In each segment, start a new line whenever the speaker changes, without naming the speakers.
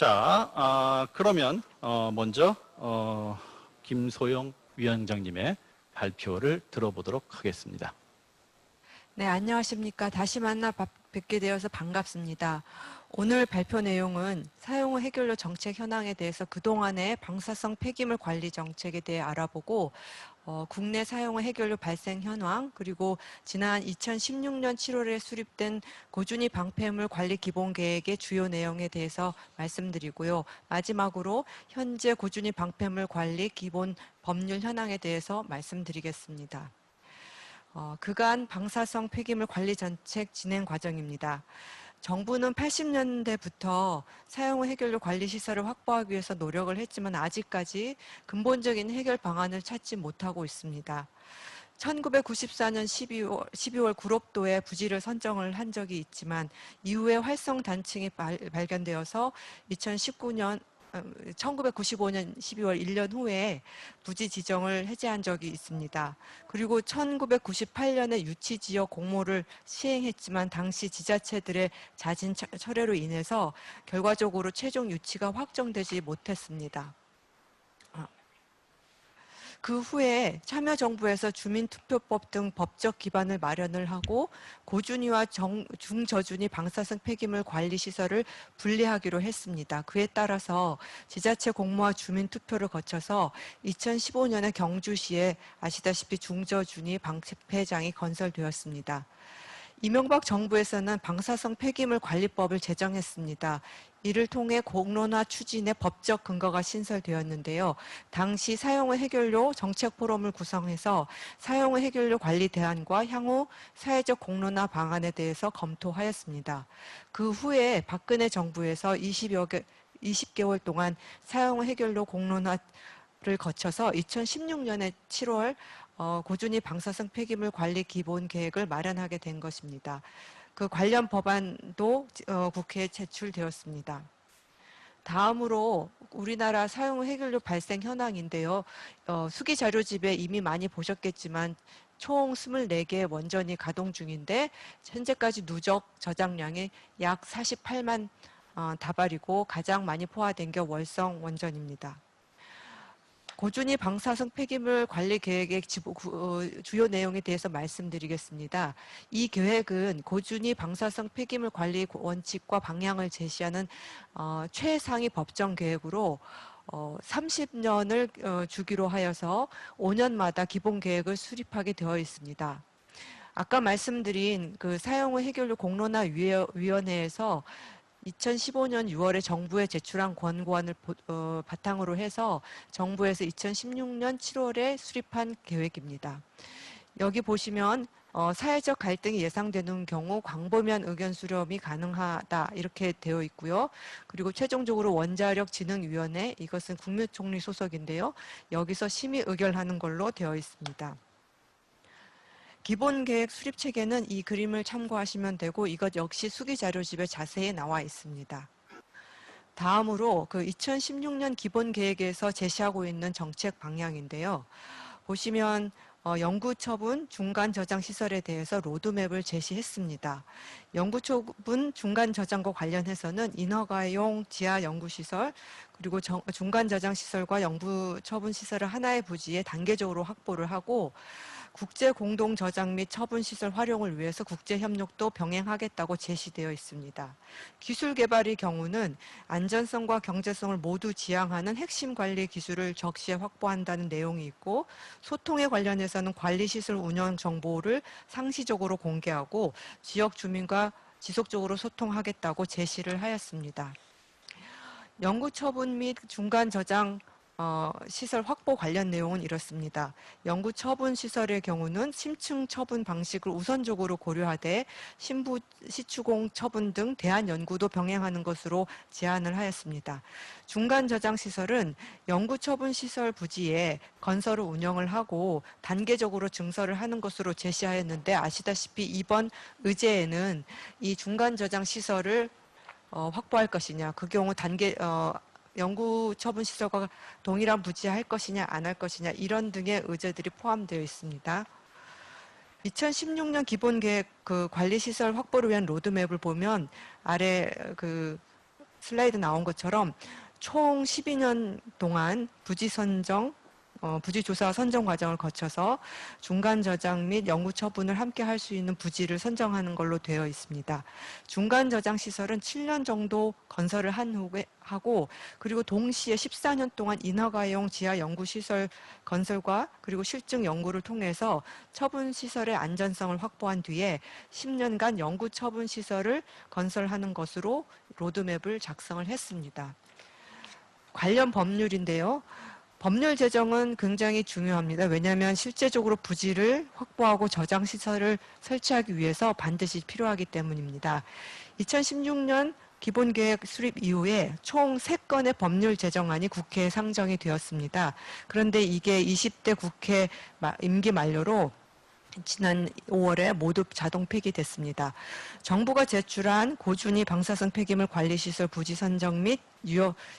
자, 그러면 먼저 김소영 위원장님의 발표를 들어보도록 하겠습니다.
네, 안녕하십니까. 다시 뵙게 되어서 반갑습니다. 오늘 발표 내용은 사용 후 해결료 정책 현황에 대해서 그동안의 방사성 폐기물 관리 정책에 대해 알아보고 국내 사용 후 해결료 발생 현황, 그리고 지난 2016년 7월에 수립된 고준위 방패물 관리 기본 계획의 주요 내용에 대해서 말씀드리고요. 마지막으로 현재 고준위 방패물 관리 기본 법률 현황에 대해서 말씀드리겠습니다. 그간 방사성 폐기물 관리 정책 진행 과정입니다. 정부는 80년대부터 사용 후 해결료 관리 시설을 확보하기 위해서 노력을 했지만 아직까지 근본적인 해결 방안을 찾지 못하고 있습니다. 1994년 12월 구롭도에 부지를 선정을 한 적이 있지만 이후에 활성 단층이 발견되어서 1995년 12월 1년 후에 부지 지정을 해제한 적이 있습니다. 그리고 1998년에 유치지역 공모를 시행했지만 당시 지자체들의 잦은 철회로 인해서 결과적으로 최종 유치가 확정되지 못했습니다. 그 후에 참여정부에서 주민투표법 등 법적 기반을 마련을 하고 고준위와 중저준위 방사성 폐기물 관리시설을 분리하기로 했습니다. 그에 따라서 지자체 공모와 주민투표를 거쳐서 2015년에 경주시에 아시다시피 중저준위 방패장이 건설되었습니다. 이명박 정부에서는 방사성 폐기물 관리법을 제정했습니다. 이를 통해 공론화 추진의 법적 근거가 신설되었는데요. 당시 사용 후 해결료 정책 포럼을 구성해서 사용 후 해결료 관리 대안과 향후 사회적 공론화 방안에 대해서 검토하였습니다. 그 후에 박근혜 정부에서 20개월 동안 사용 후 해결료 공론화를 거쳐서 2016년에 7월 고준위 방사성 폐기물 관리 기본 계획을 마련하게 된 것입니다. 그 관련 법안도 국회에 제출되었습니다. 다음으로 우리나라 사용 후 해결료 발생 현황인데요. 수기 자료집에 이미 많이 보셨겠지만 총 24개의 원전이 가동 중인데 현재까지 누적 저장량이 약 48만 다발이고 가장 많이 포화된 게 월성 원전입니다. 고준위 방사성 폐기물 관리 계획의 주요 내용에 대해서 말씀드리겠습니다. 이 계획은 고준위 방사성 폐기물 관리 원칙과 방향을 제시하는 최상위 법정 계획으로 30년을 주기로 하여서 5년마다 기본 계획을 수립하게 되어 있습니다. 아까 말씀드린 그 사용 후 해결료 공론화 위원회에서 2015년 6월에 정부에 제출한 권고안을 바탕으로 해서 정부에서 2016년 7월에 수립한 계획입니다. 여기 보시면 사회적 갈등이 예상되는 경우 광범위한 의견 수렴이 가능하다 이렇게 되어 있고요. 그리고 최종적으로 원자력진흥위원회, 이것은 국무총리 소속인데요. 여기서 심의 의결하는 걸로 되어 있습니다. 기본 계획 수립 체계는 이 그림을 참고하시면 되고 이것 역시 수기 자료집에 자세히 나와 있습니다. 다음으로 그 2016년 기본 계획에서 제시하고 있는 정책 방향인데요. 보시면 영구처분 중간 저장 시설에 대해서 로드맵을 제시했습니다. 영구처분 중간 저장과 관련해서는 인허가용 지하 연구시설 그리고 중간 저장 시설과 영구처분 시설을 하나의 부지에 단계적으로 확보를 하고 국제 공동 저장 및 처분 시설 활용을 위해서 국제 협력도 병행하겠다고 제시되어 있습니다. 기술 개발의 경우는 안전성과 경제성을 모두 지향하는 핵심 관리 기술을 적시에 확보한다는 내용이 있고 소통에 관련해서는 관리 시설 운영 정보를 상시적으로 공개하고 지역 주민과 지속적으로 소통하겠다고 제시를 하였습니다. 영구 처분 및 중간 저장 시설 확보 관련 내용은 이렇습니다. 영구 처분 시설의 경우는 심층 처분 방식을 우선적으로 고려하되 신부 시추공 처분 등 대안 연구도 병행하는 것으로 제안을 하였습니다. 중간 저장 시설은 영구 처분 시설 부지에 건설을 운영을 하고 단계적으로 증설을 하는 것으로 제시하였는데 아시다시피 이번 의제에는 이 중간 저장 시설을 확보할 것이냐, 그 경우 영구 처분 시설과 동일한 부지할 것이냐 안 할 것이냐 이런 등의 의제들이 포함되어 있습니다. 2016년 기본 계획 그 관리 시설 확보를 위한 로드맵을 보면 아래 그 슬라이드 나온 것처럼 총 12년 동안 부지 조사 선정 과정을 거쳐서 중간 저장 및 연구 처분을 함께 할 수 있는 부지를 선정하는 걸로 되어 있습니다. 중간 저장 시설은 7년 정도 건설을 한 후에 하고, 그리고 동시에 14년 동안 인허가용 지하 연구 시설 건설과 그리고 실증 연구를 통해서 처분 시설의 안전성을 확보한 뒤에 10년간 연구 처분 시설을 건설하는 것으로 로드맵을 작성을 했습니다. 관련 법률인데요. 법률 제정은 굉장히 중요합니다. 왜냐하면 실제적으로 부지를 확보하고 저장 시설을 설치하기 위해서 반드시 필요하기 때문입니다. 2016년 기본계획 수립 이후에 총 3건의 법률 제정안이 국회에 상정이 되었습니다. 그런데 이게 20대 국회 임기 만료로 지난 5월에 모두 자동 폐기됐습니다. 정부가 제출한 고준위 방사성 폐기물 관리시설 부지 선정 및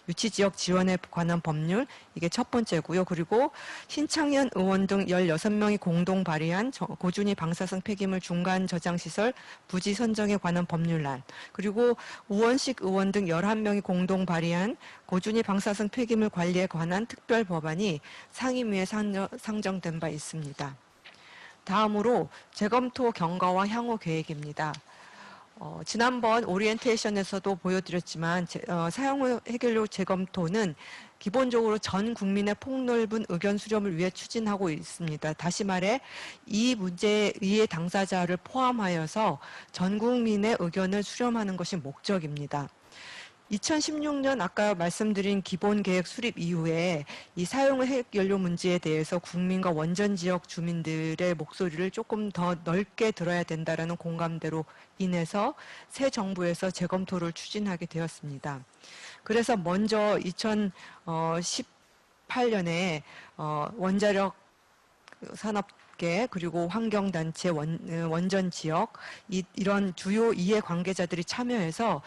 유치지역 지원에 관한 법률, 이게 첫 번째고요. 그리고 신창현 의원 등 16명이 공동 발의한 고준위 방사성 폐기물 중간 저장시설 부지 선정에 관한 법률안, 그리고 우원식 의원 등 11명이 공동 발의한 고준위 방사성 폐기물 관리에 관한 특별 법안이 상임위에 상정된 바 있습니다. 다음으로 재검토 경과와 향후 계획입니다. 지난번 오리엔테이션에서도 보여드렸지만 사용 해결료 재검토는 기본적으로 전 국민의 폭넓은 의견 수렴을 위해 추진하고 있습니다. 다시 말해 이 문제의 이해 당사자를 포함하여서 전 국민의 의견을 수렴하는 것이 목적입니다. 2016년 아까 말씀드린 기본계획 수립 이후에 이 사용연료 문제에 대해서 국민과 원전 지역 주민들의 목소리를 조금 더 넓게 들어야 된다라는 공감대로 인해서 새 정부에서 재검토를 추진하게 되었습니다. 그래서 먼저 2018년에 원자력 산업계 그리고 환경단체 원전 지역 이런 주요 이해관계자들이 참여해서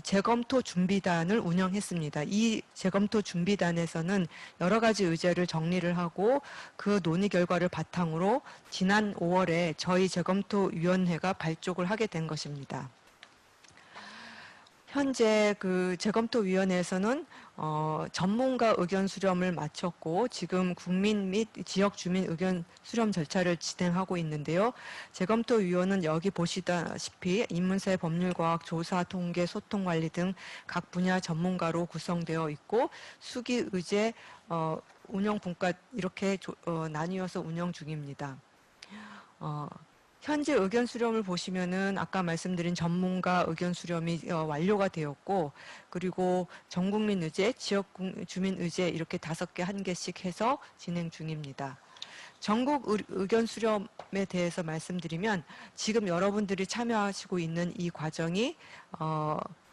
재검토 준비단을 운영했습니다. 이 재검토 준비단에서는 여러 가지 의제를 정리를 하고 그 논의 결과를 바탕으로 지난 5월에 저희 재검토위원회가 발족을 하게 된 것입니다. 현재 그 재검토위원회에서는 전문가 의견 수렴을 마쳤고 지금 국민 및 지역 주민 의견 수렴 절차를 진행하고 있는데요. 재검토위원은 여기 보시다시피 인문세, 법률과학, 조사, 통계, 소통관리 등 각 분야 전문가로 구성되어 있고 수기, 의제, 운영분과 이렇게 나뉘어서 운영 중입니다. 현재 의견 수렴을 보시면은 아까 말씀드린 전문가 의견 수렴이 완료가 되었고, 그리고 전국민 의제, 지역 주민 의제 이렇게 5개, 1개씩 해서 진행 중입니다. 전국 의견 수렴에 대해서 말씀드리면 지금 여러분들이 참여하시고 있는 이 과정이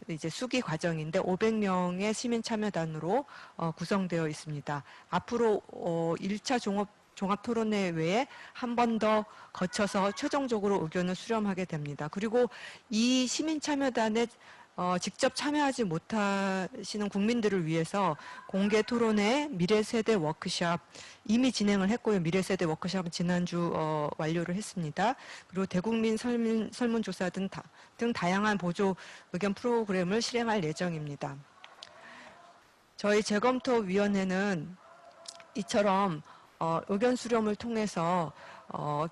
이제 수기 과정인데 500명의 시민 참여단으로 구성되어 있습니다. 앞으로 1차 종합토론회 외에 한 번 더 거쳐서 최종적으로 의견을 수렴하게 됩니다. 그리고 이 시민참여단에 직접 참여하지 못하시는 국민들을 위해서 공개 토론회, 미래세대 워크숍 이미 진행을 했고요. 미래세대 워크숍은 지난주 완료를 했습니다. 그리고 대국민 설문조사 등 다양한 보조 의견 프로그램을 실행할 예정입니다. 저희 재검토위원회는 이처럼 의견 수렴을 통해서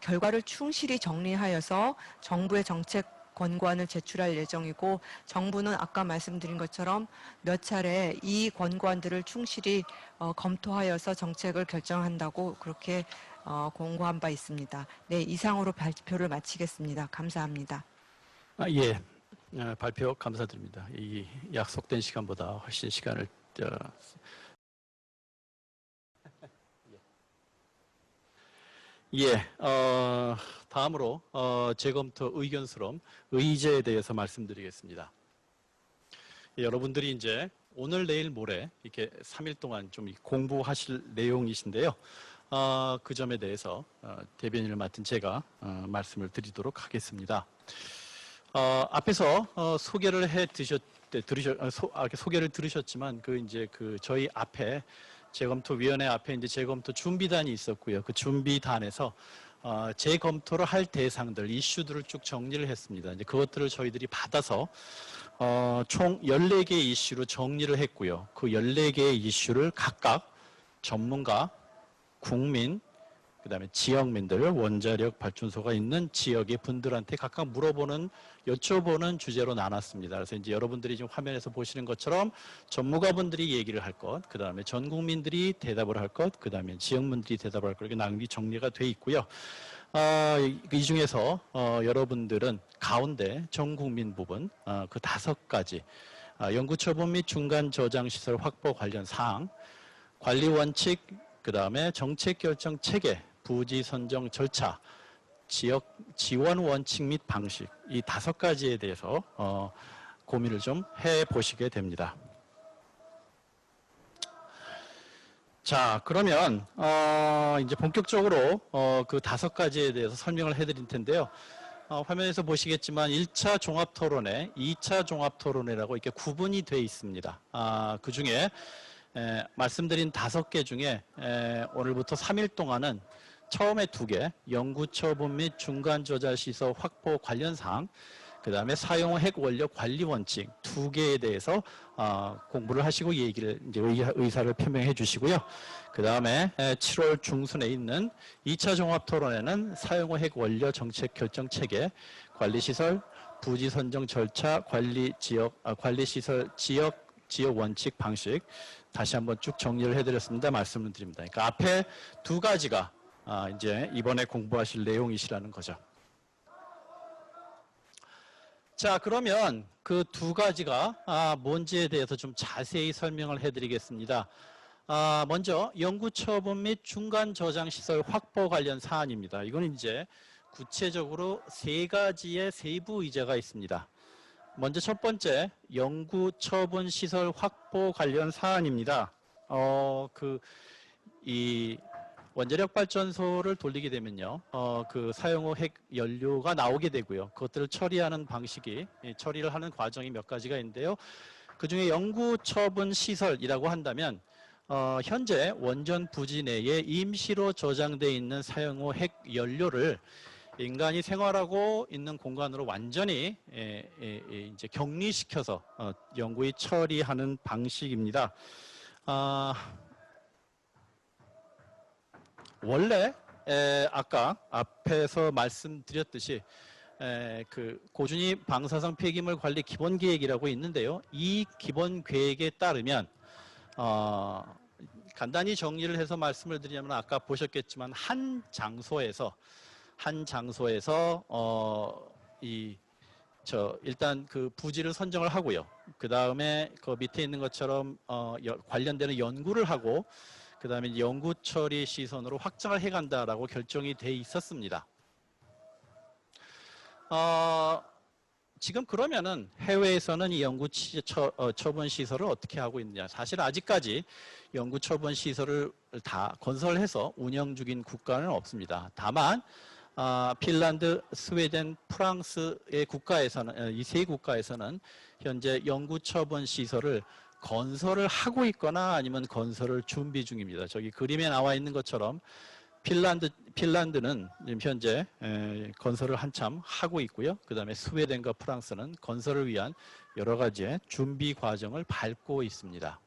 결과를 충실히 정리하여서 정부의 정책 권고안을 제출할 예정이고, 정부는 아까 말씀드린 것처럼 몇 차례 이 권고안들을 충실히 검토하여서 정책을 결정한다고 그렇게 공고한 바 있습니다. 네, 이상으로 발표를 마치겠습니다. 감사합니다.
예, 발표 감사드립니다. 이 약속된 시간보다 훨씬 시간을 다음으로 재검토 의견 수렴 의제에 대해서 말씀드리겠습니다. 여러분들이 이제 오늘, 내일, 모레 이렇게 3일 동안 좀 공부하실 내용이신데요. 그 점에 대해서 대변인을 맡은 제가 말씀을 드리도록 하겠습니다. 앞에서 소개를 소개를 들으셨지만 저희 앞에 재검토위원회 앞에 이제 재검토 준비단이 있었고요. 그 준비단에서 재검토를 할 대상들, 이슈들을 쭉 정리를 했습니다. 이제 그것들을 저희들이 받아서 총 14개 이슈로 정리를 했고요. 그 14개의 이슈를 각각 전문가, 국민, 그다음에 지역민들, 원자력 발전소가 있는 지역의 분들한테 각각 물어보는, 여쭤보는 주제로 나눴습니다. 그래서 이제 여러분들이 지금 화면에서 보시는 것처럼 전문가분들이 얘기를 할 것, 그다음에 전 국민들이 대답을 할 것, 그다음에 지역민들이 대답을 할 것, 이렇게 나누기 정리가 돼 있고요. 이 중에서 여러분들은 가운데 전 국민 부분 그 5가지 연구처분 및 중간 저장 시설 확보 관련 사항, 관리 원칙, 그다음에 정책 결정 체계, 부지 선정 절차, 지역 지원 원칙 및 방식, 이 5가지에 대해서 고민을 좀 해보시게 됩니다. 자, 그러면 이제 본격적으로 그 5가지에 대해서 설명을 해드릴 텐데요. 화면에서 보시겠지만 1차 종합토론회, 2차 종합토론회라고 이렇게 구분이 되어 있습니다. 그 중에 말씀드린 5개 중에 오늘부터 3일 동안은 처음에 2개, 연구처분 및 중간저장시설 확보 관련 사항, 그 다음에 사용 핵 원료 관리 원칙 2개에 대해서 공부를 하시고 얘기를, 이제 의사를 표명해 주시고요. 그 다음에 7월 중순에 있는 2차 종합토론회는 사용 핵 원료 정책 결정 체계, 관리시설, 부지 선정 절차, 관리시설 지역 원칙 방식, 다시 한번 쭉 정리를 해드렸습니다. 말씀을 드립니다. 그러니까 앞에 2가지가 이제 이번에 공부하실 내용이시라는 거죠. 자, 그러면 그 2가지가 뭔지에 대해서 좀 자세히 설명을 해드리겠습니다. 먼저 연구처분 및 중간 저장 시설 확보 관련 사안입니다. 이건 이제 구체적으로 3가지의 세부 의제가 있습니다. 먼저 첫 번째, 연구처분 시설 확보 관련 사안입니다. 이 원자력 발전소를 돌리게 되면요, 그 사용 후 핵 연료가 나오게 되고요. 그것들을 처리하는 방식이, 처리를 하는 과정이 몇 가지가 있는데요. 그 중에 연구처분 시설이라고 한다면, 현재 원전 부지 내에 임시로 저장되어 있는 사용 후 핵 연료를 인간이 생활하고 있는 공간으로 완전히 이제 격리시켜서 영구히 처리하는 방식입니다. 원래 아까 앞에서 말씀드렸듯이 그 고준위 방사성 폐기물 관리 기본 계획이라고 있는데요. 이 기본 계획에 따르면 간단히 정리를 해서 말씀을 드리자면 아까 보셨겠지만 한 장소에서 일단 그 부지를 선정을 하고요. 그 다음에 그 밑에 있는 것처럼 관련되는 연구를 하고 그 다음에 연구 처리 시선으로 확장을 해간다라고 결정이 돼 있었습니다. 지금 그러면은 해외에서는 이 연구 처분 시설을 어떻게 하고 있느냐? 사실 아직까지 연구 처분 시설을 다 건설해서 운영 중인 국가는 없습니다. 다만 핀란드, 스웨덴, 프랑스의 국가에서는, 이 3국가에서는 현재 연구 처분 시설을 건설을 하고 있거나 아니면 건설을 준비 중입니다. 저기 그림에 나와 있는 것처럼 핀란드는 지금 현재 건설을 한참 하고 있고요. 그 다음에 스웨덴과 프랑스는 건설을 위한 여러 가지의 준비 과정을 밟고 있습니다.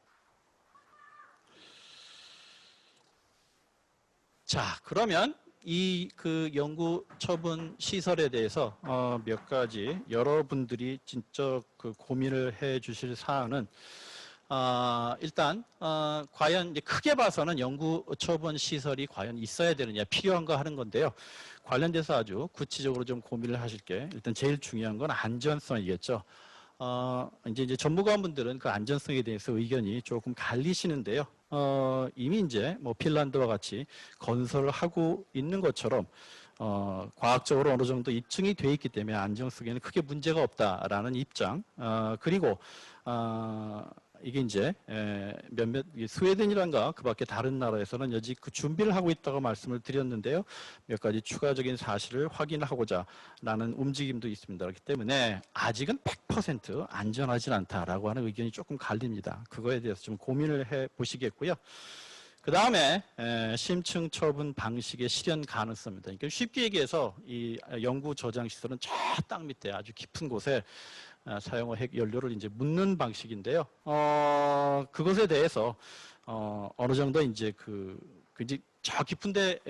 자, 그러면 이 그 연구 처분 시설에 대해서 몇 가지 여러분들이 진짜 그 고민을 해 주실 사안은 일단 과연 이제 크게 봐서는 연구 처분 시설이 과연 있어야 되느냐, 필요한가 하는 건데요. 관련돼서 아주 구체적으로 좀 고민을 하실 게 일단 제일 중요한 건 안전성이겠죠. 이제 전문가분들은 그 안전성에 대해서 의견이 조금 갈리시는데요. 이미 이제 뭐 핀란드와 같이 건설을 하고 있는 것처럼 과학적으로 어느 정도 입증이 돼 있기 때문에 안전성에는 크게 문제가 없다라는 입장. 그리고 이게 이제 몇몇 스웨덴이란가 그밖에 다른 나라에서는 여직 그 준비를 하고 있다고 말씀을 드렸는데요. 몇 가지 추가적인 사실을 확인하고자 라는 움직임도 있습니다. 그렇기 때문에 아직은 100% 안전하진 않다라고 하는 의견이 조금 갈립니다. 그거에 대해서 좀 고민을 해 보시겠고요. 그 다음에 심층 처분 방식의 실현 가능성입니다. 그러니까 쉽게 얘기해서 이 연구 저장 시설은 저 땅 밑에 아주 깊은 곳에 사용할 핵 연료를 이제 묻는 방식인데요. 그것에 대해서 어느 정도 이제 이제 저 깊은데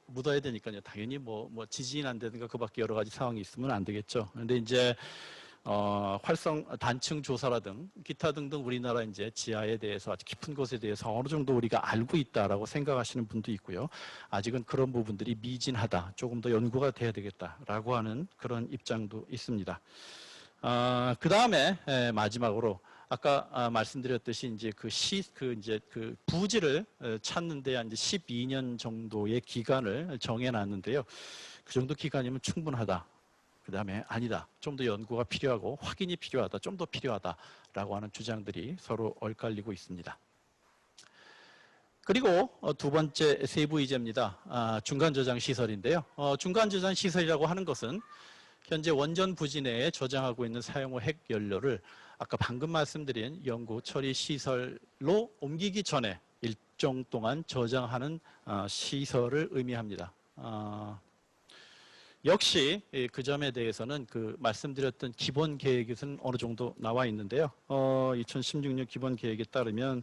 묻어야 되니까요. 당연히 뭐 지진이 난다든가 그밖에 여러 가지 상황이 있으면 안 되겠죠. 그런데 이제 활성 단층 조사라든 기타 등등 우리나라 이제 지하에 대해서 아주 깊은 곳에 대해서 어느 정도 우리가 알고 있다라고 생각하시는 분도 있고요. 아직은 그런 부분들이 미진하다. 조금 더 연구가 돼야 되겠다라고 하는 그런 입장도 있습니다. 그 다음에 마지막으로 아까 말씀드렸듯이 이제 그 부지를 찾는 데 이제 12년 정도의 기간을 정해놨는데요. 그 정도 기간이면 충분하다. 그 다음에 아니다. 좀 더 연구가 필요하고 확인이 필요하다. 좀 더 필요하다라고 하는 주장들이 서로 엇갈리고 있습니다. 그리고 두 번째 세부 이제입니다. 중간 저장 시설인데요. 중간 저장 시설이라고 하는 것은 현재 원전 부지 내에 저장하고 있는 사용후 핵 연료를 아까 방금 말씀드린 연구 처리 시설로 옮기기 전에 일정 동안 저장하는 시설을 의미합니다. 역시 그 점에 대해서는 그 말씀드렸던 기본 계획에서는 어느 정도 나와 있는데요. 2016년 기본 계획에 따르면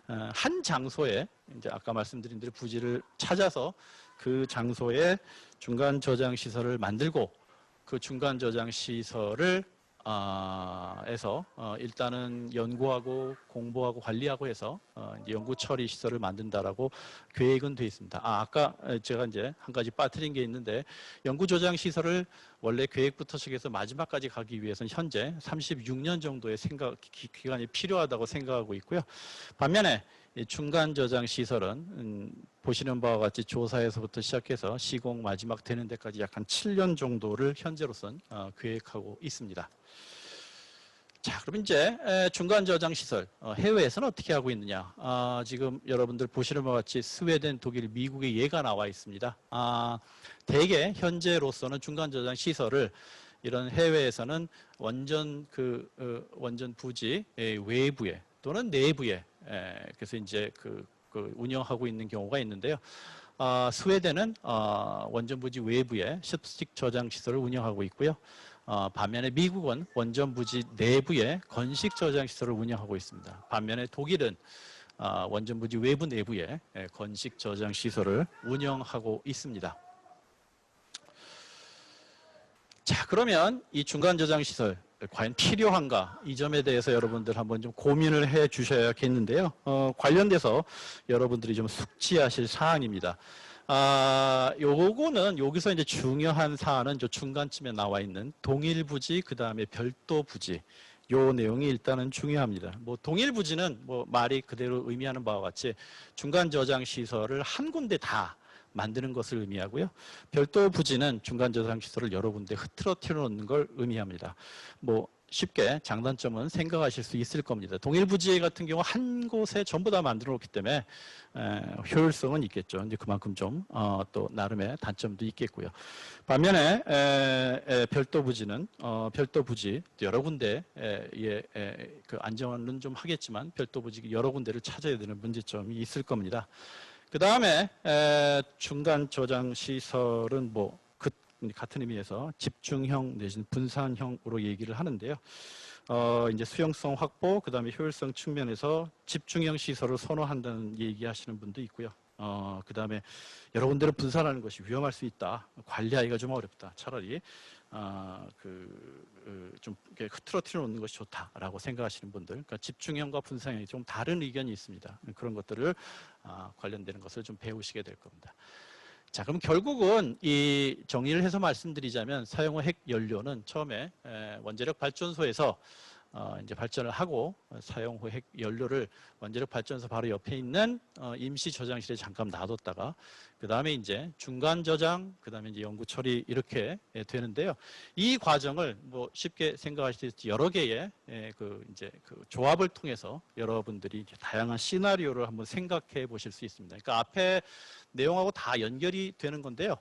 한 장소에 이제 아까 말씀드린 대로 부지를 찾아서 그 장소에 중간 저장 시설을 만들고 그 중간 저장 시설을 일단은 연구하고 공부하고 관리하고 해서 연구 처리 시설을 만든다라고 계획은 되어 있습니다. 아까 제가 이제 한 가지 빠뜨린 게 있는데 연구 저장 시설을 원래 계획부터 시작해서 마지막까지 가기 위해서는 현재 36년 정도의 기간이 필요하다고 생각하고 있고요. 반면에 중간 저장 시설은 보시는 바와 같이 조사에서부터 시작해서 시공 마지막 되는 데까지 약 한 7년 정도를 현재로선 계획하고 있습니다. 자, 그럼 이제 중간 저장 시설 해외에서는 어떻게 하고 있느냐? 지금 여러분들 보시는 바와 같이 스웨덴, 독일, 미국의 예가 나와 있습니다. 대개 현재로서는 중간 저장 시설을 이런 해외에서는 원전 부지 외부에 또는 내부에 그래서 이제 운영하고 있는 경우가 있는데요. 스웨덴은 원전 부지 외부에 습식 저장 시설을 운영하고 있고요. 반면에 미국은 원전 부지 내부에 건식 저장 시설을 운영하고 있습니다. 반면에 독일은 원전 부지 외부 내부에 건식 저장 시설을 운영하고 있습니다. 자, 그러면 이 중간 저장 시설 과연 필요한가? 이 점에 대해서 여러분들 한번 좀 고민을 해 주셔야겠는데요. 관련돼서 여러분들이 좀 숙지하실 사항입니다. 요거는 여기서 이제 중요한 사안은 저 중간쯤에 나와 있는 동일 부지, 그 다음에 별도 부지. 요 내용이 일단은 중요합니다. 동일 부지는 말이 그대로 의미하는 바와 같이 중간 저장 시설을 한 군데 다 만드는 것을 의미하고요. 별도 부지는 중간 저장 시설을 여러 군데 흐트러뜨려 놓는 걸 의미합니다. 쉽게 장단점은 생각하실 수 있을 겁니다. 동일 부지 같은 경우 한 곳에 전부 다 만들어 놓기 때문에 효율성은 있겠죠. 이제 그만큼 좀 또 나름의 단점도 있겠고요. 반면에 별도 부지는 별도 부지 여러 군데 그 안정화는 좀 하겠지만 별도 부지 여러 군데를 찾아야 되는 문제점이 있을 겁니다. 그 다음에 중간 저장 시설은 같은 의미에서 집중형 내지는 분산형으로 얘기를 하는데요. 이제 수용성 확보, 그 다음에 효율성 측면에서 집중형 시설을 선호한다는 얘기하시는 분도 있고요. 그 다음에 여러 군데로 분산하는 것이 위험할 수 있다. 관리하기가 좀 어렵다. 차라리 좀 흐트러뜨려 놓는 것이 좋다라고 생각하시는 분들, 그러니까 집중형과 분산형이 좀 다른 의견이 있습니다. 그런 것들을 관련되는 것을 좀 배우시게 될 겁니다. 자, 그럼 결국은 이 정리를 해서 말씀드리자면 사용후 핵 연료는 처음에 원자력 발전소에서 이제 발전을 하고 사용 후 핵 연료를 원자력 발전소 바로 옆에 있는 임시 저장실에 잠깐 놔뒀다가 그 다음에 이제 중간 저장, 그 다음에 이제 연구 처리 이렇게 되는데요. 이 과정을 쉽게 생각하시듯이 여러 개의 이제 조합을 통해서 여러분들이 다양한 시나리오를 한번 생각해 보실 수 있습니다. 그러니까 앞에 내용하고 다 연결이 되는 건데요.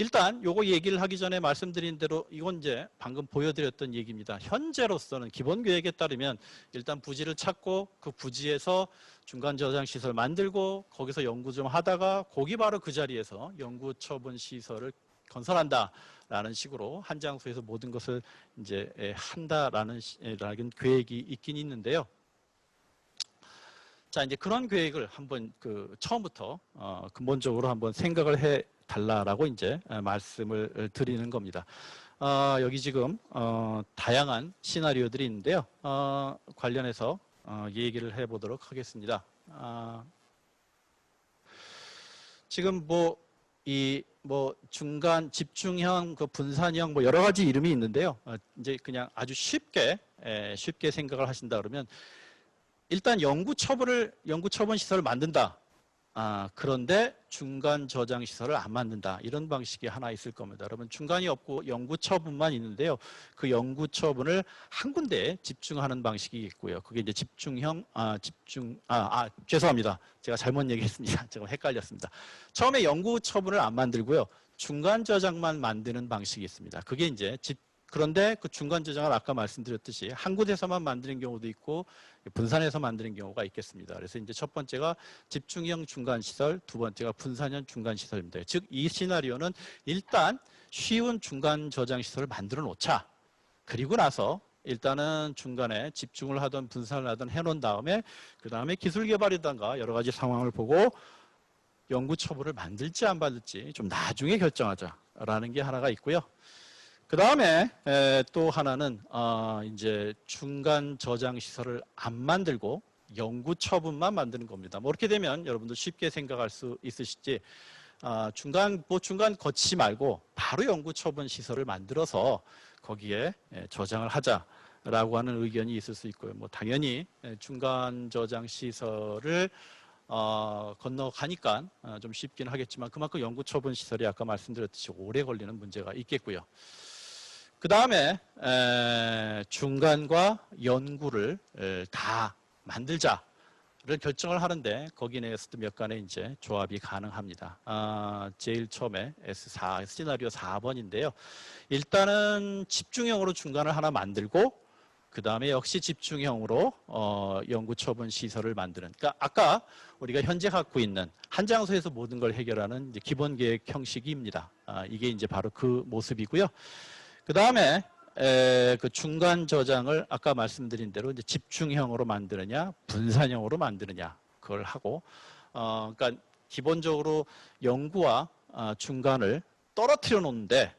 일단 요거 얘기를 하기 전에 말씀드린 대로 이건 이제 방금 보여드렸던 얘기입니다. 현재로서는 기본 계획에 따르면 일단 부지를 찾고 그 부지에서 중간 저장 시설 만들고 거기서 연구 좀 하다가 거기 바로 그 자리에서 연구 처분 시설을 건설한다라는 식으로 한 장소에서 모든 것을 이제 한다라는 계획이 있긴 있는데요. 자, 이제 그런 계획을 한번 처음부터 근본적으로 한번 생각을 해 달라라고 이제 말씀을 드리는 겁니다. 여기 지금 다양한 시나리오들이 있는데요. 관련해서 얘기를 해보도록 하겠습니다. 지금 중간 집중형, 집중형 여러 가지 이름이 있는데요. 이제 그냥 아주 쉽게 생각을 하신다 그러면 일단 연구 처분 시설을 만든다. 그런데 중간 저장 시설을 안 만든다. 이런 방식이 하나 있을 겁니다. 여러분 중간이 없고 연구 처분만 있는데요. 그 연구 처분을 한 군데에 집중하는 방식이 있고요. 그게 이제 집중형, 죄송합니다. 제가 잘못 얘기했습니다. 제가 헷갈렸습니다. 처음에 연구 처분을 안 만들고요. 중간 저장만 만드는 방식이 있습니다. 그게 이제 그런데 그 중간 저장을 아까 말씀드렸듯이 한 곳에서만 만드는 경우도 있고 분산해서 만드는 경우가 있겠습니다. 그래서 이제 첫 번째가 집중형 중간 시설, 두 번째가 분산형 중간 시설입니다. 즉 이 시나리오는 일단 쉬운 중간 저장 시설을 만들어 놓자. 그리고 나서 일단은 중간에 집중을 하든 분산을 하든 해놓은 다음에 그 다음에 기술 개발이든가 여러 가지 상황을 보고 연구 처분을 만들지 안 만들지 좀 나중에 결정하자라는 게 하나가 있고요. 그 다음에 또 하나는 이제 중간 저장 시설을 안 만들고 연구 처분만 만드는 겁니다. 이렇게 되면 여러분도 쉽게 생각할 수 있으시지 중간 거치지 말고 바로 연구 처분 시설을 만들어서 거기에 저장을 하자라고 하는 의견이 있을 수 있고요. 당연히 중간 저장 시설을 건너가니까 좀 쉽긴 하겠지만 그만큼 연구 처분 시설이 아까 말씀드렸듯이 오래 걸리는 문제가 있겠고요. 그 다음에 중간과 연구를 다 만들자를 결정을 하는데 거기 내에서도 몇 간의 이제 조합이 가능합니다. 제일 처음에 S4 시나리오 4번인데요. 일단은 집중형으로 중간을 하나 만들고 그 다음에 역시 집중형으로 연구 처분 시설을 만드는. 그러니까 아까 우리가 현재 갖고 있는 한 장소에서 모든 걸 해결하는 이제 기본 계획 형식입니다. 이게 이제 바로 그 모습이고요. 그 다음에 그 중간 저장을 아까 말씀드린 대로 이제 집중형으로 만드느냐 분산형으로 만드느냐 그걸 하고 그러니까 기본적으로 연구와 중간을 떨어뜨려 놓는데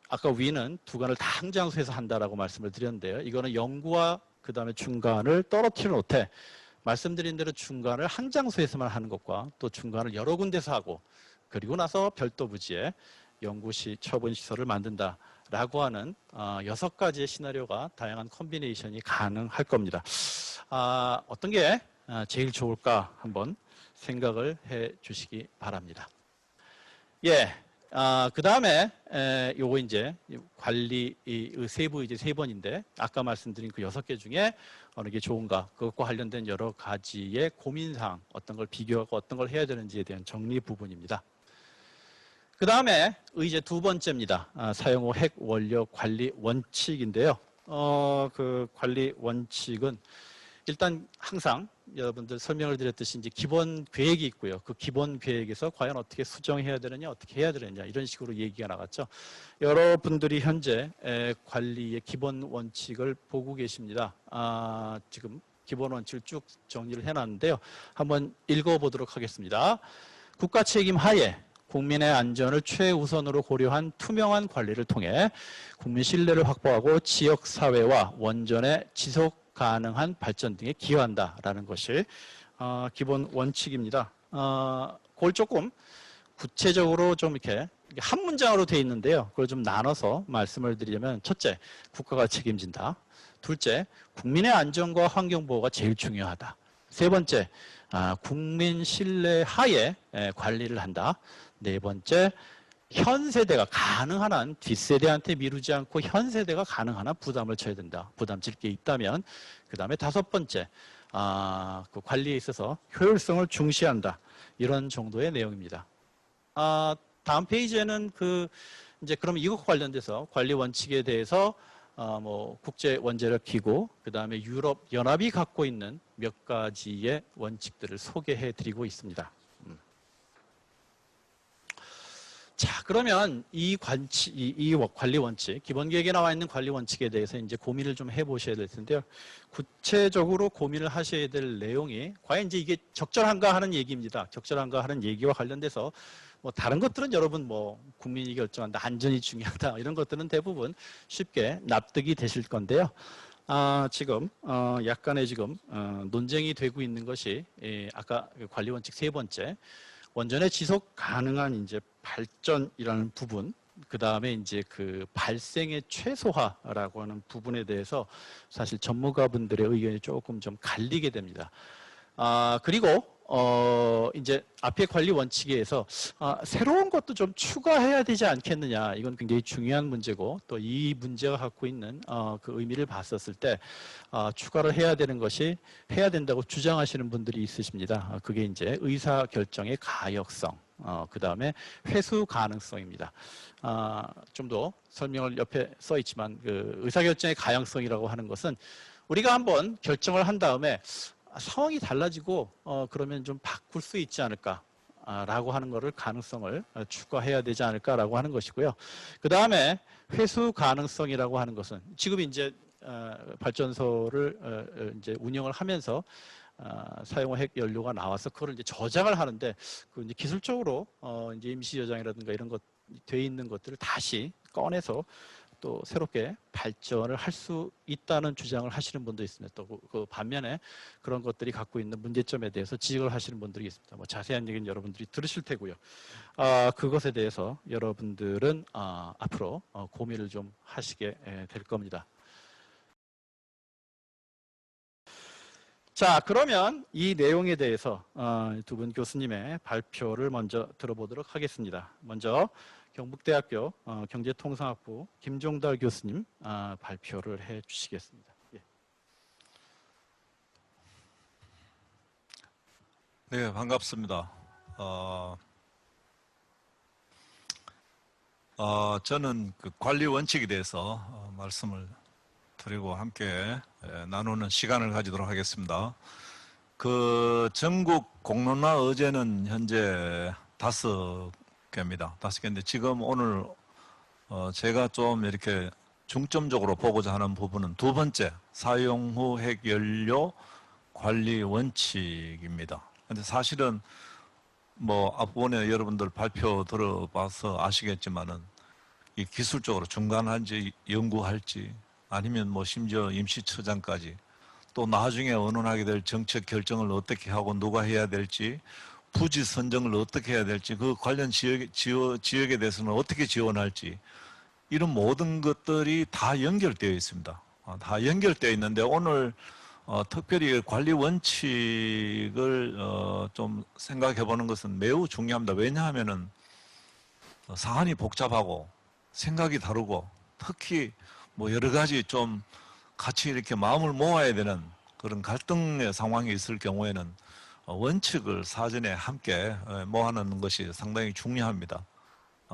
아까 위는 두 간을 다 한 장소에서 한다라고 말씀을 드렸는데요. 이거는 연구와 그 다음에 중간을 떨어뜨려 놓되 말씀드린 대로 중간을 한 장소에서만 하는 것과 또 중간을 여러 군데서 하고 그리고 나서 별도 부지에 연구시 처분 시설을 만든다라고 하는 6가지의 시나리오가 다양한 콤비네이션이 가능할 겁니다. 어떤 게 제일 좋을까 한번 생각을 해 주시기 바랍니다. 예. 그 다음에 요거 이제 관리 세부 이제 3번인데 아까 말씀드린 그 6개 중에 어느 게 좋은가 그것과 관련된 여러 가지의 고민사항 어떤 걸 비교하고 어떤 걸 해야 되는지에 대한 정리 부분입니다. 그 다음에 이제 두 번째입니다. 사용 후 핵 원료 관리 원칙인데요. 그 관리 원칙은 일단 항상 여러분들 설명을 드렸듯이 이제 기본 계획이 있고요. 그 기본 계획에서 과연 어떻게 수정해야 되느냐, 어떻게 해야 되느냐 이런 식으로 얘기가 나갔죠. 여러분들이 현재 관리의 기본 원칙을 보고 계십니다. 지금 기본 원칙을 쭉 정리를 해놨는데요. 한번 읽어보도록 하겠습니다. 국가 책임 하에 국민의 안전을 최우선으로 고려한 투명한 관리를 통해 국민 신뢰를 확보하고 지역사회와 원전의 지속 가능한 발전 등에 기여한다라는 것이 기본 원칙입니다. 그걸 조금 구체적으로 좀 이렇게 한 문장으로 되어 있는데요. 그걸 좀 나눠서 말씀을 드리자면 첫째, 국가가 책임진다. 둘째, 국민의 안전과 환경보호가 제일 중요하다. 세 번째, 국민 신뢰 하에 관리를 한다. 네 번째, 현 세대가 가능한 한 뒷세대한테 미루지 않고 현 세대가 가능한 한 부담을 져야 된다. 부담질 게 있다면 그 다음에 다섯 번째, 그 관리에 있어서 효율성을 중시한다. 이런 정도의 내용입니다. 다음 페이지에는 이제 그럼 이것과 관련돼서 관리 원칙에 대해서 뭐 국제 원자력 기구, 그다음에 유럽 연합이 갖고 있는 몇 가지의 원칙들을 소개해 드리고 있습니다. 자, 그러면 이 관리 원칙, 기본 계획에 나와 있는 관리 원칙에 대해서 이제 고민을 좀 해보셔야 될 텐데요. 구체적으로 고민을 하셔야 될 내용이 과연 이제 이게 적절한가 하는 얘기입니다. 적절한가 하는 얘기와 관련돼서 뭐 다른 것들은 여러분 뭐 국민이 결정한다, 안전이 중요하다 이런 것들은 대부분 쉽게 납득이 되실 건데요. 지금 약간의 지금 논쟁이 되고 있는 것이 아까 관리 원칙 세 번째. 원전의 지속 가능한 이제 발전이라는 부분, 그 다음에 이제 그 발생의 최소화라고 하는 부분에 대해서 사실 전문가분들의 의견이 조금 좀 갈리게 됩니다. 그리고 이제 앞에 관리 원칙에서 새로운 것도 좀 추가해야 되지 않겠느냐. 이건 굉장히 중요한 문제고 또 이 문제가 갖고 있는 그 의미를 봤었을 때 추가를 해야 되는 것이 해야 된다고 주장하시는 분들이 있으십니다. 그게 이제 의사 결정의 가역성, 그 다음에 회수 가능성입니다. 좀 더 설명을 옆에 써 있지만 그 의사 결정의 가역성이라고 하는 것은 우리가 한번 결정을 한 다음에 상황이 달라지고 그러면 좀 바꿀 수 있지 않을까 라고 하는 것을 가능성을 추가해야 되지 않을까라고 하는 것이고요. 그 다음에 회수 가능성이라고 하는 것은 지금 이제 발전소를 이제 운영을 하면서 사용한 핵 연료가 나와서 그걸 이제 저장을 하는데 그 이제 기술적으로 이제 임시 저장이라든가 이런 것 돼 있는 것들을 다시 꺼내서 또 새롭게 발전을 할 수 있다는 주장을 하시는 분도 있습니다. 또 그 반면에 그런 것들이 갖고 있는 문제점에 대해서 지적을 하시는 분들이 있습니다. 뭐 자세한 얘기는 여러분들이 들으실 테고요. 그것에 대해서 여러분들은 앞으로 고민을 좀 하시게 될 겁니다. 자, 그러면 이 내용에 대해서 두 분 교수님의 발표를 먼저 들어보도록 하겠습니다. 먼저 경북대학교 경제통상학부 김종달 교수님 발표를 해 주시겠습니다. 예.
네, 반갑습니다. 저는 그 관리 원칙에 대해서 말씀을 드리고 함께 나누는 시간을 가지도록 하겠습니다. 그 전국 공론화 의제는 현재 5개입니다. 5개인데 지금 오늘 제가 좀 이렇게 중점적으로 보고자 하는 부분은 두 번째, 사용 후 핵연료 관리 원칙입니다. 근데 사실은 뭐 앞부분에 여러분들 발표 들어봐서 아시겠지만은 이 기술적으로 중간할지 연구할지 아니면 뭐 심지어 임시처장까지 또 나중에 언론하게 될 정책 결정을 어떻게 하고 누가 해야 될지 부지 선정을 어떻게 해야 될지 그 관련 지역에 대해서는 어떻게 지원할지 이런 모든 것들이 다 연결되어 있습니다. 다 연결되어 있는데 오늘 특별히 관리 원칙을 좀 생각해 보는 것은 매우 중요합니다. 왜냐하면은 사안이 복잡하고 생각이 다르고 특히 뭐 여러 가지 좀 같이 이렇게 마음을 모아야 되는 그런 갈등의 상황이 있을 경우에는 원칙을 사전에 함께 모아놓는 것이 상당히 중요합니다.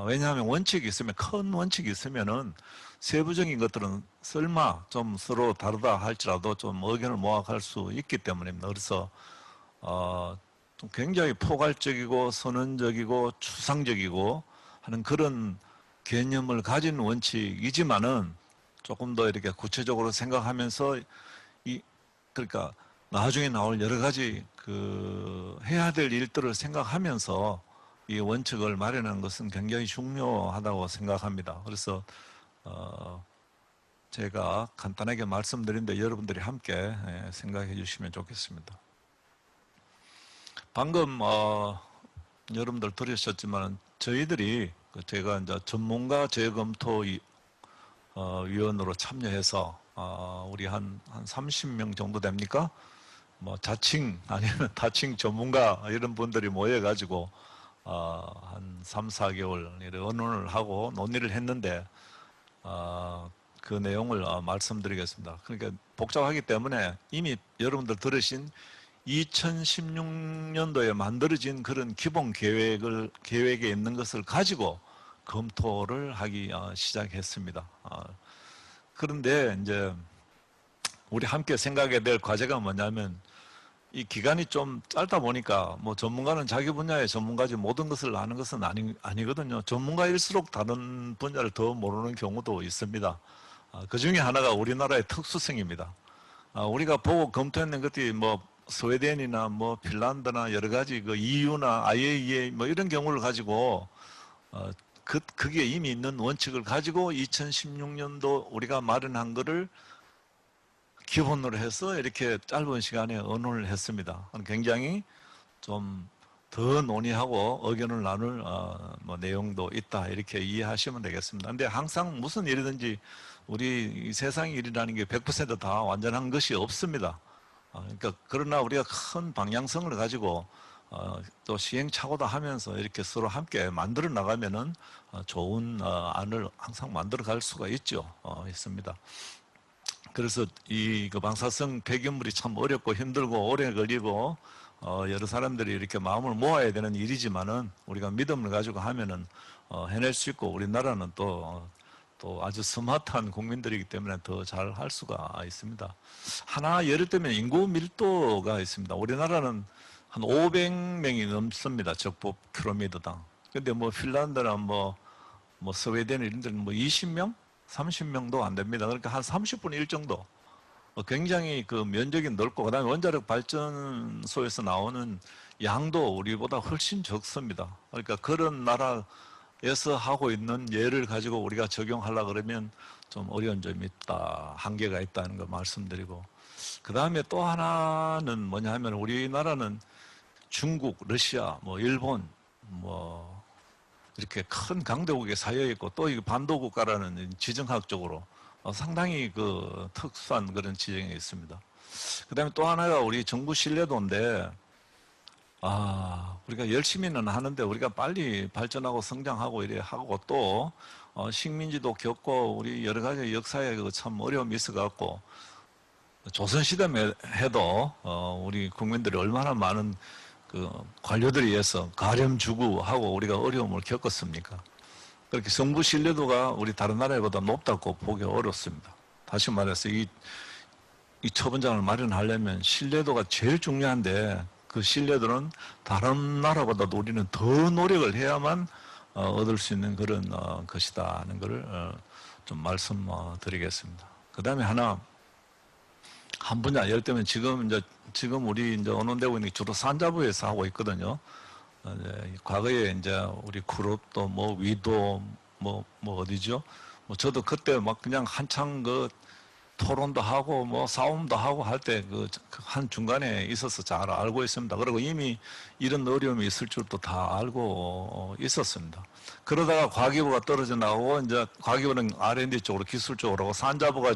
왜냐하면 원칙이 있으면 큰 원칙이 있으면은 세부적인 것들은 설마 좀 서로 다르다 할지라도 좀 의견을 모아갈 수 있기 때문입니다. 그래서 좀 굉장히 포괄적이고 선언적이고 추상적이고 하는 그런 개념을 가진 원칙이지만은 조금 더 이렇게 구체적으로 생각하면서 그러니까 나중에 나올 여러 가지 그 해야 될 일들을 생각하면서 이 원칙을 마련하는 것은 굉장히 중요하다고 생각합니다. 그래서 제가 간단하게 말씀드린데 여러분들이 함께 생각해 주시면 좋겠습니다. 방금 여러분들 들으셨지만 저희들이 제가 이제 전문가 재검토 위원으로 참여해서 우리 한 30명 정도 됩니까? 뭐 자칭 아니면 다칭 전문가 이런 분들이 모여가지고 한 3, 4개월 의논을 하고 논의를 했는데 그 내용을 말씀드리겠습니다. 그러니까 복잡하기 때문에 이미 여러분들 들으신 2016년도에 만들어진 그런 기본 계획에 있는 것을 가지고 검토를 하기 시작했습니다. 그런데 이제 우리 함께 생각해야 될 과제가 뭐냐면 이 기간이 좀 짧다 보니까 뭐 전문가는 자기 분야의 전문가지 모든 것을 아는 것은 아니거든요. 전문가일수록 다른 분야를 더 모르는 경우도 있습니다. 그 중에 하나가 우리나라의 특수성입니다. 우리가 보고 검토했는 것들이 뭐 스웨덴이나 뭐 핀란드나 여러 가지 그 EU나 IAEA 뭐 이런 경우를 가지고 그게 이미 있는 원칙을 가지고 2016년도 우리가 마련한 거를 기본으로 해서 이렇게 짧은 시간에 언론을 했습니다. 굉장히 좀 더 논의하고 의견을 나눌 뭐 내용도 있다 이렇게 이해하시면 되겠습니다. 근데 항상 무슨 일이든지 우리 세상 일이라는 게 100%다 완전한 것이 없습니다. 그러니까 그러나 우리가 큰 방향성을 가지고 또 시행착오도 하면서 이렇게 서로 함께 만들어 나가면은 좋은 안을 항상 만들어 갈 수가 있습니다. 그래서 그 방사성 폐기물이 참 어렵고 힘들고 오래 걸리고 여러 사람들이 이렇게 마음을 모아야 되는 일이지만은 우리가 믿음을 가지고 하면은 해낼 수 있고 우리나라는 또 아주 스마트한 국민들이기 때문에 더 잘 할 수가 있습니다. 하나 예를 들면 인구 밀도가 있습니다. 우리나라는 한 500명이 넘습니다. 적법 킬로미터당. 근데 뭐 핀란드나 뭐 스웨덴 이런 데는 뭐 20명? 30명도 안 됩니다. 그러니까 한 30분의 1 정도. 굉장히 그 면적이 넓고, 그 다음에 원자력 발전소에서 나오는 양도 우리보다 훨씬 적습니다. 그러니까 그런 나라에서 하고 있는 예를 가지고 우리가 적용하려고 그러면 좀 어려운 점이 있다, 한계가 있다는 거 말씀드리고. 그 다음에 또 하나는 뭐냐 하면 우리나라는 중국, 러시아, 뭐 일본, 뭐 이렇게 큰 강대국에 쌓여 있고 또 이 반도국가라는 지정학적으로 상당히 그 특수한 그런 지정이 있습니다. 그 다음에 또 하나가 우리 정부 신뢰도인데, 우리가 열심히는 하는데 우리가 빨리 발전하고 성장하고 이래 하고 또 식민지도 겪고 우리 여러 가지 역사에 참 어려움이 있어갖고 조선시대에 해도 우리 국민들이 얼마나 많은 그 관료들에 의해서 가렴주구하고 우리가 어려움을 겪었습니까? 그렇게 정부 신뢰도가 우리 다른 나라보다 높다고 보기 어렵습니다. 다시 말해서 이 처분장을 마련하려면 신뢰도가 제일 중요한데 그 신뢰도는 다른 나라보다 우리는 더 노력을 해야만 얻을 수 있는 그런 것이다 하는 것을 좀 말씀드리겠습니다. 그 다음에 한 분야, 예를 들면 지금 우리 이제 언론되고 있는 게 주로 산자부에서 하고 있거든요. 과거에 이제 우리 그룹도 뭐 위도 뭐 어디죠? 뭐 저도 그때 막 그냥 한창 그 토론도 하고 뭐 싸움도 하고 할 때 그 한 중간에 있어서 잘 알고 있습니다. 그리고 이미 이런 어려움이 있을 줄도 다 알고 있었습니다. 그러다가 과기부가 떨어져 나오고 이제 과기부는 R&D 쪽으로 기술 쪽으로 하고 산자부가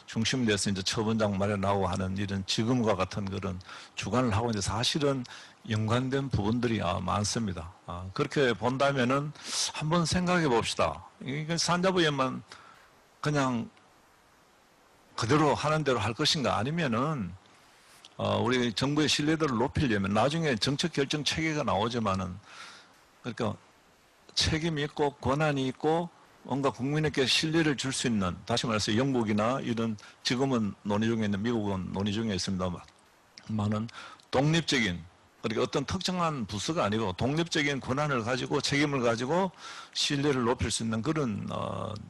중심이 돼서 이제 처분장 마련하고 하는 이런 지금과 같은 그런 주관을 하고 이제 사실은 연관된 부분들이 많습니다. 그렇게 본다면은 한번 생각해 봅시다. 이게 산자부에만 그냥 그대로 하는 대로 할 것인가 아니면은 우리 정부의 신뢰도를 높이려면 나중에 정책 결정 체계가 나오지만은 그러니까 책임이 있고 권한이 있고 뭔가 국민에게 신뢰를 줄 수 있는, 다시 말해서 영국이나 이런 지금은 논의 중에 있는 미국은 논의 중에 있습니다만은 독립적인, 그러니까 어떤 특정한 부서가 아니고 독립적인 권한을 가지고 책임을 가지고 신뢰를 높일 수 있는 그런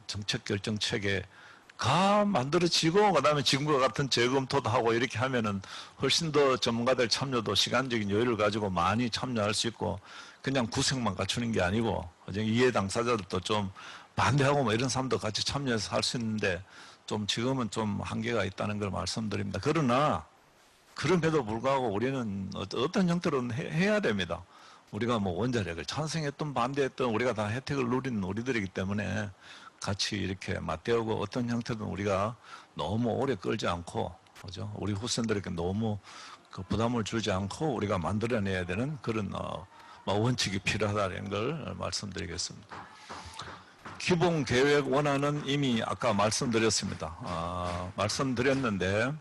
정책 결정 체계가 만들어지고 그다음에 지금과 같은 재검토도 하고 이렇게 하면은 훨씬 더 전문가들 참여도 시간적인 여유를 가지고 많이 참여할 수 있고 그냥 구색만 갖추는 게 아니고 이해 당사자들도 좀 반대하고 뭐 이런 사람도 같이 참여해서 할 수 있는데 좀 지금은 좀 한계가 있다는 걸 말씀드립니다. 그러나 그럼에도 불구하고 우리는 어떤 형태로는 해야 됩니다. 우리가 뭐 원자력을 찬성했던 반대했던 우리가 다 혜택을 누리는 우리들이기 때문에 같이 이렇게 맞대우고 어떤 형태든 우리가 너무 오래 끌지 않고, 그죠? 우리 후손들에게 너무 그 부담을 주지 않고 우리가 만들어내야 되는 그런 원칙이 필요하다는 걸 말씀드리겠습니다. 기본 계획 원안은 이미 아까 말씀드렸습니다. 말씀드렸는데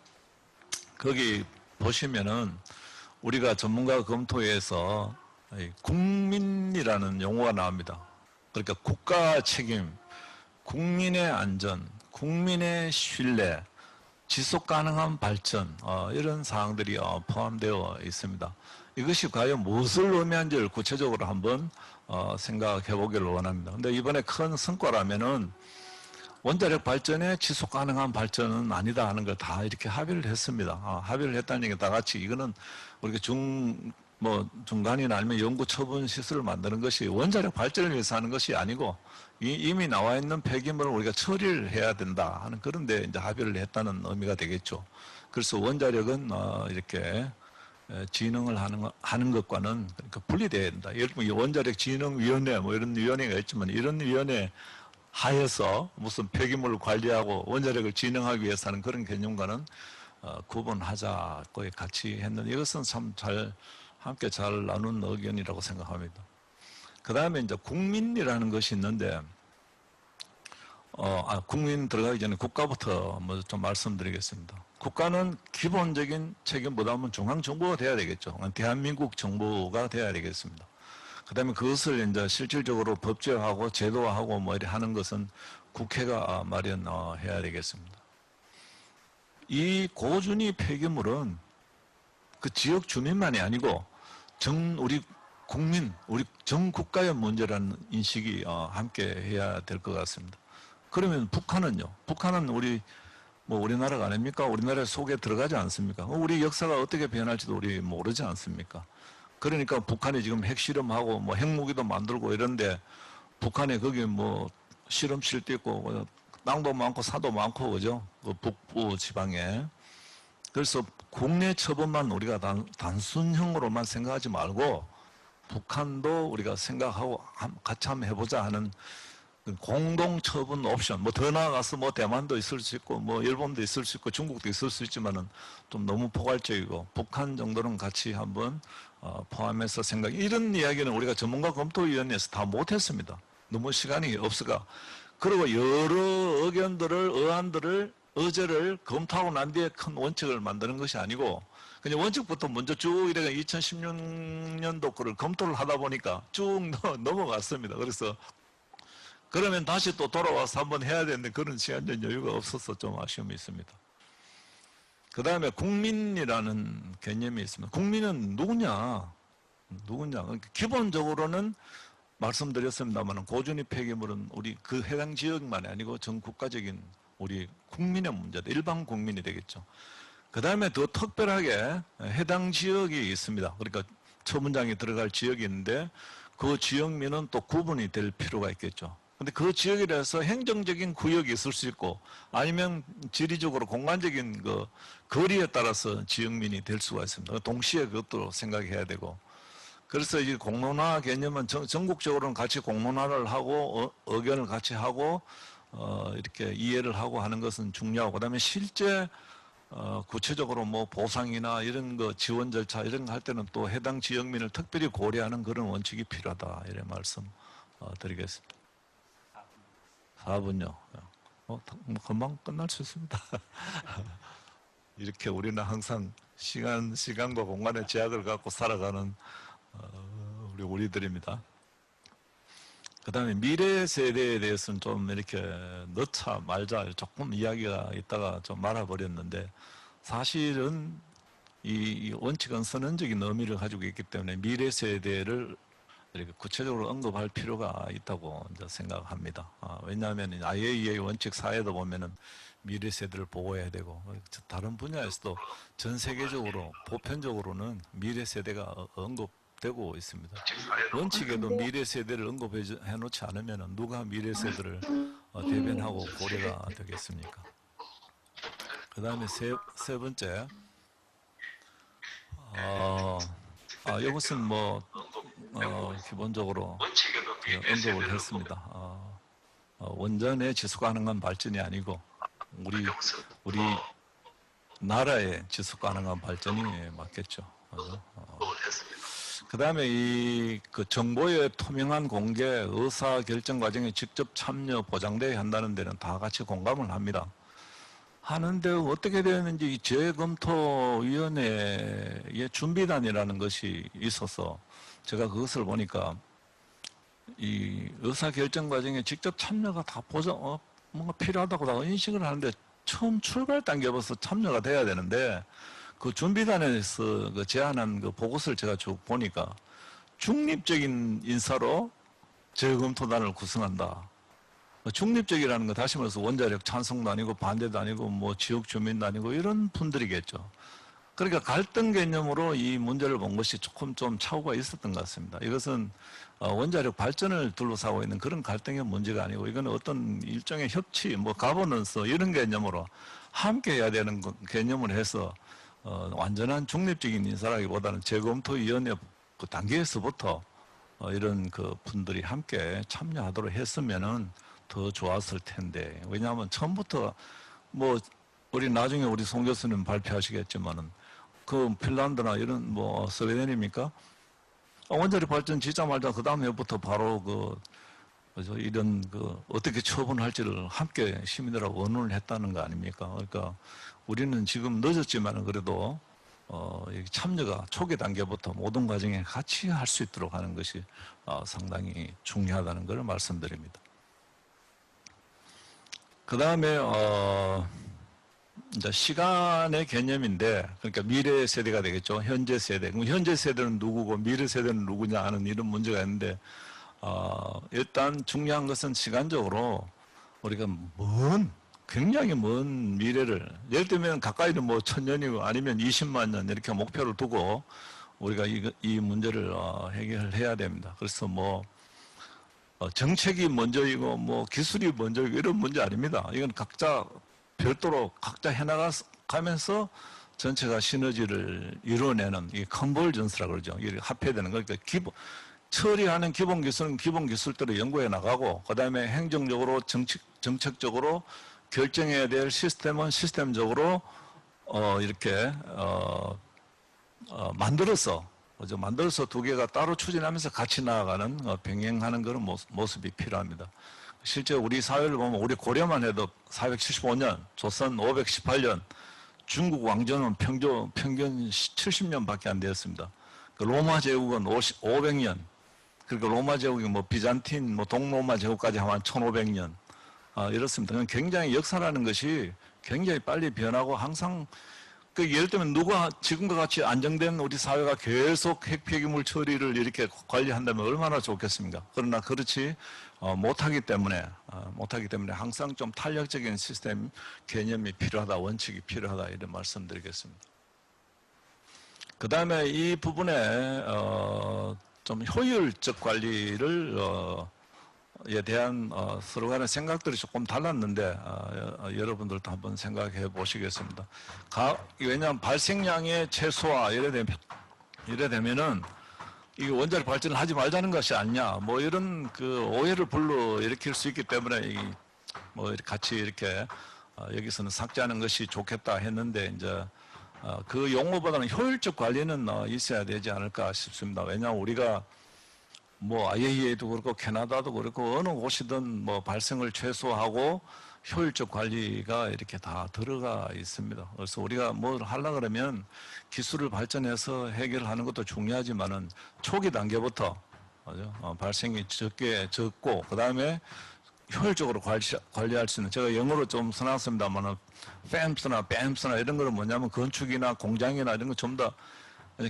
거기 보시면은 우리가 전문가 검토에서 이 국민이라는 용어가 나옵니다. 그러니까 국가 책임, 국민의 안전, 국민의 신뢰, 지속 가능한 발전 이런 사항들이 포함되어 있습니다. 이것이 과연 무엇을 의미하는지를 구체적으로 한번 생각해 보기를 원합니다. 근데 이번에 큰 성과라면은 원자력 발전의 지속 가능한 발전은 아니다 하는 걸 다 이렇게 합의를 했습니다. 합의를 했다는 얘기 다 같이 이거는 우리가 중간이나 아니면 연구 처분 시설을 만드는 것이 원자력 발전을 위해서 하는 것이 아니고 이미 나와 있는 폐기물을 우리가 처리를 해야 된다 하는 그런 데 이제 합의를 했다는 의미가 되겠죠. 그래서 원자력은 이렇게 진흥을 하는 것과는 그러니까 분리되어야 된다. 예를 들면 원자력 진흥위원회 뭐 이런 위원회가 있지만 이런 위원회 하에서 무슨 폐기물을 관리하고 원자력을 진흥하기 위해서 하는 그런 개념과는 구분하자고 같이 했는데 이것은 참 함께 잘 나눈 의견이라고 생각합니다. 그 다음에 이제 국민이라는 것이 있는데, 국민 들어가기 전에 국가부터 먼저 좀 말씀드리겠습니다. 국가는 기본적인 책임보다는 중앙정부가 돼야 되겠죠. 대한민국 정부가 돼야 되겠습니다. 그 다음에 그것을 이제 실질적으로 법제화하고 제도화하고 뭐 이렇게 하는 것은 국회가 마련해야 되겠습니다. 이 고준위 폐기물은 그 지역 주민만이 아니고 우리 국민, 우리 전 국가의 문제라는 인식이 함께 해야 될 것 같습니다. 그러면 북한은요? 북한은 우리나라가 아닙니까? 우리나라 속에 들어가지 않습니까? 우리 역사가 어떻게 변할지도 우리 모르지 않습니까? 그러니까 북한이 지금 핵실험하고 뭐 핵무기도 만들고 이런데 북한에 거기 뭐 실험실도 있고 땅도 많고 사도 많고 그죠? 그 북부 지방에. 그래서 국내 처분만 우리가 단순형으로만 생각하지 말고 북한도 우리가 생각하고 같이 한번 해보자 하는 공동 처분 옵션, 뭐 더 나아가서 뭐 대만도 있을 수 있고 뭐 일본도 있을 수 있고 중국도 있을 수 있지만은 좀 너무 포괄적이고 북한 정도는 같이 한번 포함해서 이런 이야기는 우리가 전문가 검토위원회에서 다 못했습니다. 너무 시간이 없어가. 그리고 여러 의제를 검토하고 난 뒤에 큰 원칙을 만드는 것이 아니고 그냥 원칙부터 먼저 쭉 이래가 2016년도 거를 검토를 하다 보니까 쭉 넘어갔습니다. 그래서 그러면 다시 또 돌아와서 한번 해야 되는데 그런 시간적 여유가 없어서 좀 아쉬움이 있습니다. 그 다음에 국민이라는 개념이 있습니다. 국민은 누구냐? 기본적으로는 말씀드렸습니다만 고준위 폐기물은 우리 그 해당 지역만이 아니고 전 국가적인 우리 국민의 문제다. 일반 국민이 되겠죠. 그 다음에 더 특별하게 해당 지역이 있습니다. 그러니까 처분장에 들어갈 지역이 있는데 그 지역민은 또 구분이 될 필요가 있겠죠. 근데 그 지역이라서 행정적인 구역이 있을 수 있고 아니면 지리적으로 공간적인 그 거리에 따라서 지역민이 될 수가 있습니다. 동시에 그것도 생각해야 되고 그래서 이 공론화 개념은 전국적으로는 같이 공론화를 하고 의견을 같이 하고 이렇게 이해를 하고 하는 것은 중요하고 그다음에 실제 구체적으로 뭐 보상이나 이런 거 지원 절차 이런 거 할 때는 또 해당 지역민을 특별히 고려하는 그런 원칙이 필요하다 이런 말씀 드리겠습니다. 4분요. 금방 끝날 수 있습니다. 이렇게 우리는 항상 시간과 공간의 제약을 갖고 살아가는 우리들입니다. 그 다음에 미래 세대에 대해서는 좀 이렇게 넣자 말자 조금 이야기가 있다가 좀 말아버렸는데 사실은 이 원칙은 선언적인 의미를 가지고 있기 때문에 미래 세대를 이렇게 구체적으로 언급할 필요가 있다고 이제 생각합니다. 왜냐하면 IAEA 원칙 4에도 보면은 미래 세대를 보호해야 되고 다른 분야에서도 전 세계적으로 보편적으로는 미래 세대가 언급되고 있습니다. 원칙에도 미래 세대를 언급해 놓지 않으면 누가 미래 세대를 대변하고 고려가 되겠습니까? 그 다음에 세 번째, 이것은 뭐 기본적으로 언급을 했습니다. 원전의 지속 가능한 발전이 아니고 우리 나라의 지속 가능한 발전이 맞겠죠. 그 다음에 그 정보의 투명한 공개, 의사 결정 과정에 직접 참여 보장되어야 한다는 데는 다 같이 공감을 합니다. 하는데 어떻게 되었는지 이 재검토위원회의 준비단이라는 것이 있어서 제가 그것을 보니까 이 의사결정 과정에 직접 참여가 다 뭔가 필요하다고 다 인식을 하는데 처음 출발 단계부터 참여가 돼야 되는데 그 준비단에서 그 제안한 그 보고서를 제가 쭉 보니까 중립적인 인사로 재검토단을 구성한다. 중립적이라는 거 다시 말해서 원자력 찬성도 아니고 반대도 아니고 뭐 지역 주민도 아니고 이런 분들이겠죠. 그러니까 갈등 개념으로 이 문제를 본 것이 조금 좀 차후가 있었던 것 같습니다. 이것은 원자력 발전을 둘러싸고 있는 그런 갈등의 문제가 아니고 이건 어떤 일종의 협치, 뭐 가버넌스 이런 개념으로 함께 해야 되는 개념을 해서 완전한 중립적인 인사라기보다는 재검토위원회 그 단계에서부터 이런 그 분들이 함께 참여하도록 했으면은 더 좋았을 텐데 왜냐하면 처음부터 뭐 우리 나중에 우리 송 교수님 발표하시겠지만은 그 핀란드나 이런 뭐 스웨덴입니까? 원자력 발전 짓자마자 그 다음 해부터 바로 이런 어떻게 처분할지를 함께 시민들하고 의논을 했다는 거 아닙니까? 그러니까 우리는 지금 늦었지만은 그래도 참여가 초기 단계부터 모든 과정에 같이 할 수 있도록 하는 것이 상당히 중요하다는 것을 말씀드립니다. 그 다음에 이제 시간의 개념인데, 그러니까 미래 세대가 되겠죠. 현재 세대. 그럼 현재 세대는 누구고 미래 세대는 누구냐 하는 이런 문제가 있는데, 일단 중요한 것은 시간적으로 우리가 굉장히 먼 미래를, 예를 들면 가까이는 뭐 1000년이고 아니면 20만 년 이렇게 목표를 두고 우리가 이 문제를 해결해야 됩니다. 그래서 뭐 정책이 먼저이고 뭐 기술이 먼저이고 이런 문제 아닙니다. 이건 각자 별도로 각자 해나가면서 전체가 시너지를 이루어내는 이 컨버전스라고 그러죠. 이게 합해되는 거니까 처리하는 기본 기술은 기본 기술대로 연구해 나가고 그다음에 행정적으로 정책적으로 결정해야 될 시스템은 시스템적으로 이렇게 만들어서 두 개가 따로 추진하면서 같이 나아가는 병행하는 그런 모습이 필요합니다. 실제 우리 사회를 보면 우리 고려만 해도 475년, 조선 518년, 중국 왕조는 평균 70년밖에 안 되었습니다. 로마 제국은 500년, 그리고 로마 제국이 뭐 비잔틴, 뭐 동로마 제국까지 하면 1500년 이렇습니다. 굉장히 역사라는 것이 굉장히 빨리 변하고 항상 예를 들면 누가 지금과 같이 안정된 우리 사회가 계속 핵폐기물 처리를 이렇게 관리한다면 얼마나 좋겠습니까? 그러나 그렇지 못하기 때문에 항상 좀 탄력적인 시스템 개념이 필요하다, 원칙이 필요하다 이런 말씀드리겠습니다. 그 다음에 이 부분에 좀 효율적 관리를 에 대한 서로 간의 생각들이 조금 달랐는데 여러분들도 한번 생각해 보시겠습니다. 왜냐하면 발생량의 최소화 이래 되면은 이게 원자력 발전을 하지 말자는 것이 아니냐 뭐 이런 그 오해를 불러일으킬 수 있기 때문에 뭐 같이 이렇게 여기서는 삭제하는 것이 좋겠다 했는데 이제 그 용어보다는 효율적 관리는 있어야 되지 않을까 싶습니다. 왜냐하면 우리가 뭐 IAEA도 그렇고 캐나다도 그렇고 어느 곳이든 뭐 발생을 최소화하고 효율적 관리가 이렇게 다 들어가 있습니다. 그래서 우리가 뭘 하려고 그러면 기술을 발전해서 해결하는 것도 중요하지만은 초기 단계부터 발생이 적고 그 다음에 효율적으로 관리할 수 있는, 제가 영어로 좀 써놨습니다만은 FAMS나 BAMS나 이런 거는 뭐냐면 건축이나 공장이나 이런 거 전부 다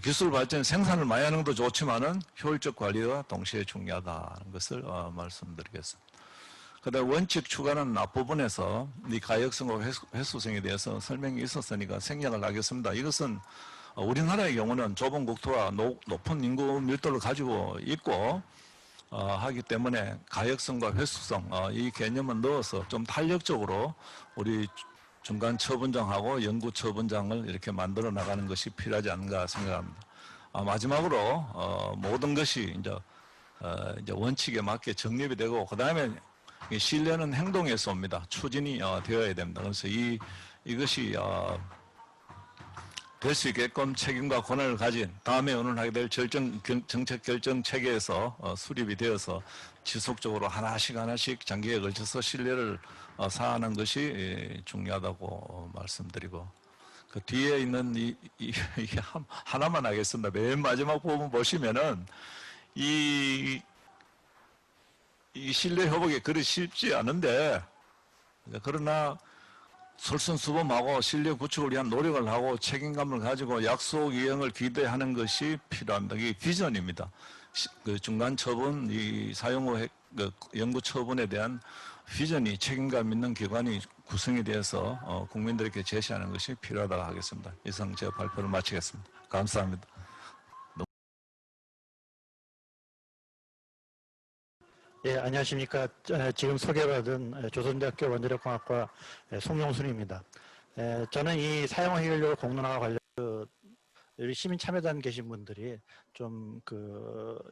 기술 발전, 생산을 많이 하는 것도 좋지만은 효율적 관리가 동시에 중요하다는 것을 말씀드리겠습니다. 그다음 원칙 추가는 앞부분에서 이 가역성과 횟수성에 대해서 설명이 있었으니까 생략을 하겠습니다. 이것은 우리나라의 경우는 좁은 국토와 높은 인구 밀도를 가지고 있고 하기 때문에 가역성과 횟수성 이 개념을 넣어서 좀 탄력적으로 우리 중간 처분장하고 연구 처분장을 이렇게 만들어 나가는 것이 필요하지 않은가 생각합니다. 마지막으로 모든 것이 이제 원칙에 맞게 정립이 되고 그 다음에 신뢰는 행동에서 옵니다. 추진이 되어야 됩니다. 그래서 이것이 될 수 있게끔 책임과 권한을 가진 다음에 의논하게 될 정책 결정 체계에서 수립이 되어서 지속적으로 하나씩 장기에 걸쳐서 신뢰를 쌓아가는 것이 중요하다고 말씀드리고, 그 뒤에 있는 이게 하나만 하겠습니다. 맨 마지막 부분 보시면은 이 신뢰 회복이 그리 쉽지 않은데, 그러나 솔선수범하고 신뢰 구축을 위한 노력을 하고 책임감을 가지고 약속 이행을 기대하는 것이 필요합니다. 이게 비전입니다. 그 중간 처분, 이 사용 후 연구 처분에 대한 비전이 책임감 있는 기관이 구성이 되어서 국민들에게 제시하는 것이 필요하다고 하겠습니다. 이상 제 발표를 마치겠습니다. 감사합니다.
예, 안녕하십니까. 지금 소개받은 조선대학교 원자력공학과 송영순입니다. 저는 이 사용 해결료 공론화와 관련 우리 시민참여단 계신 분들이 좀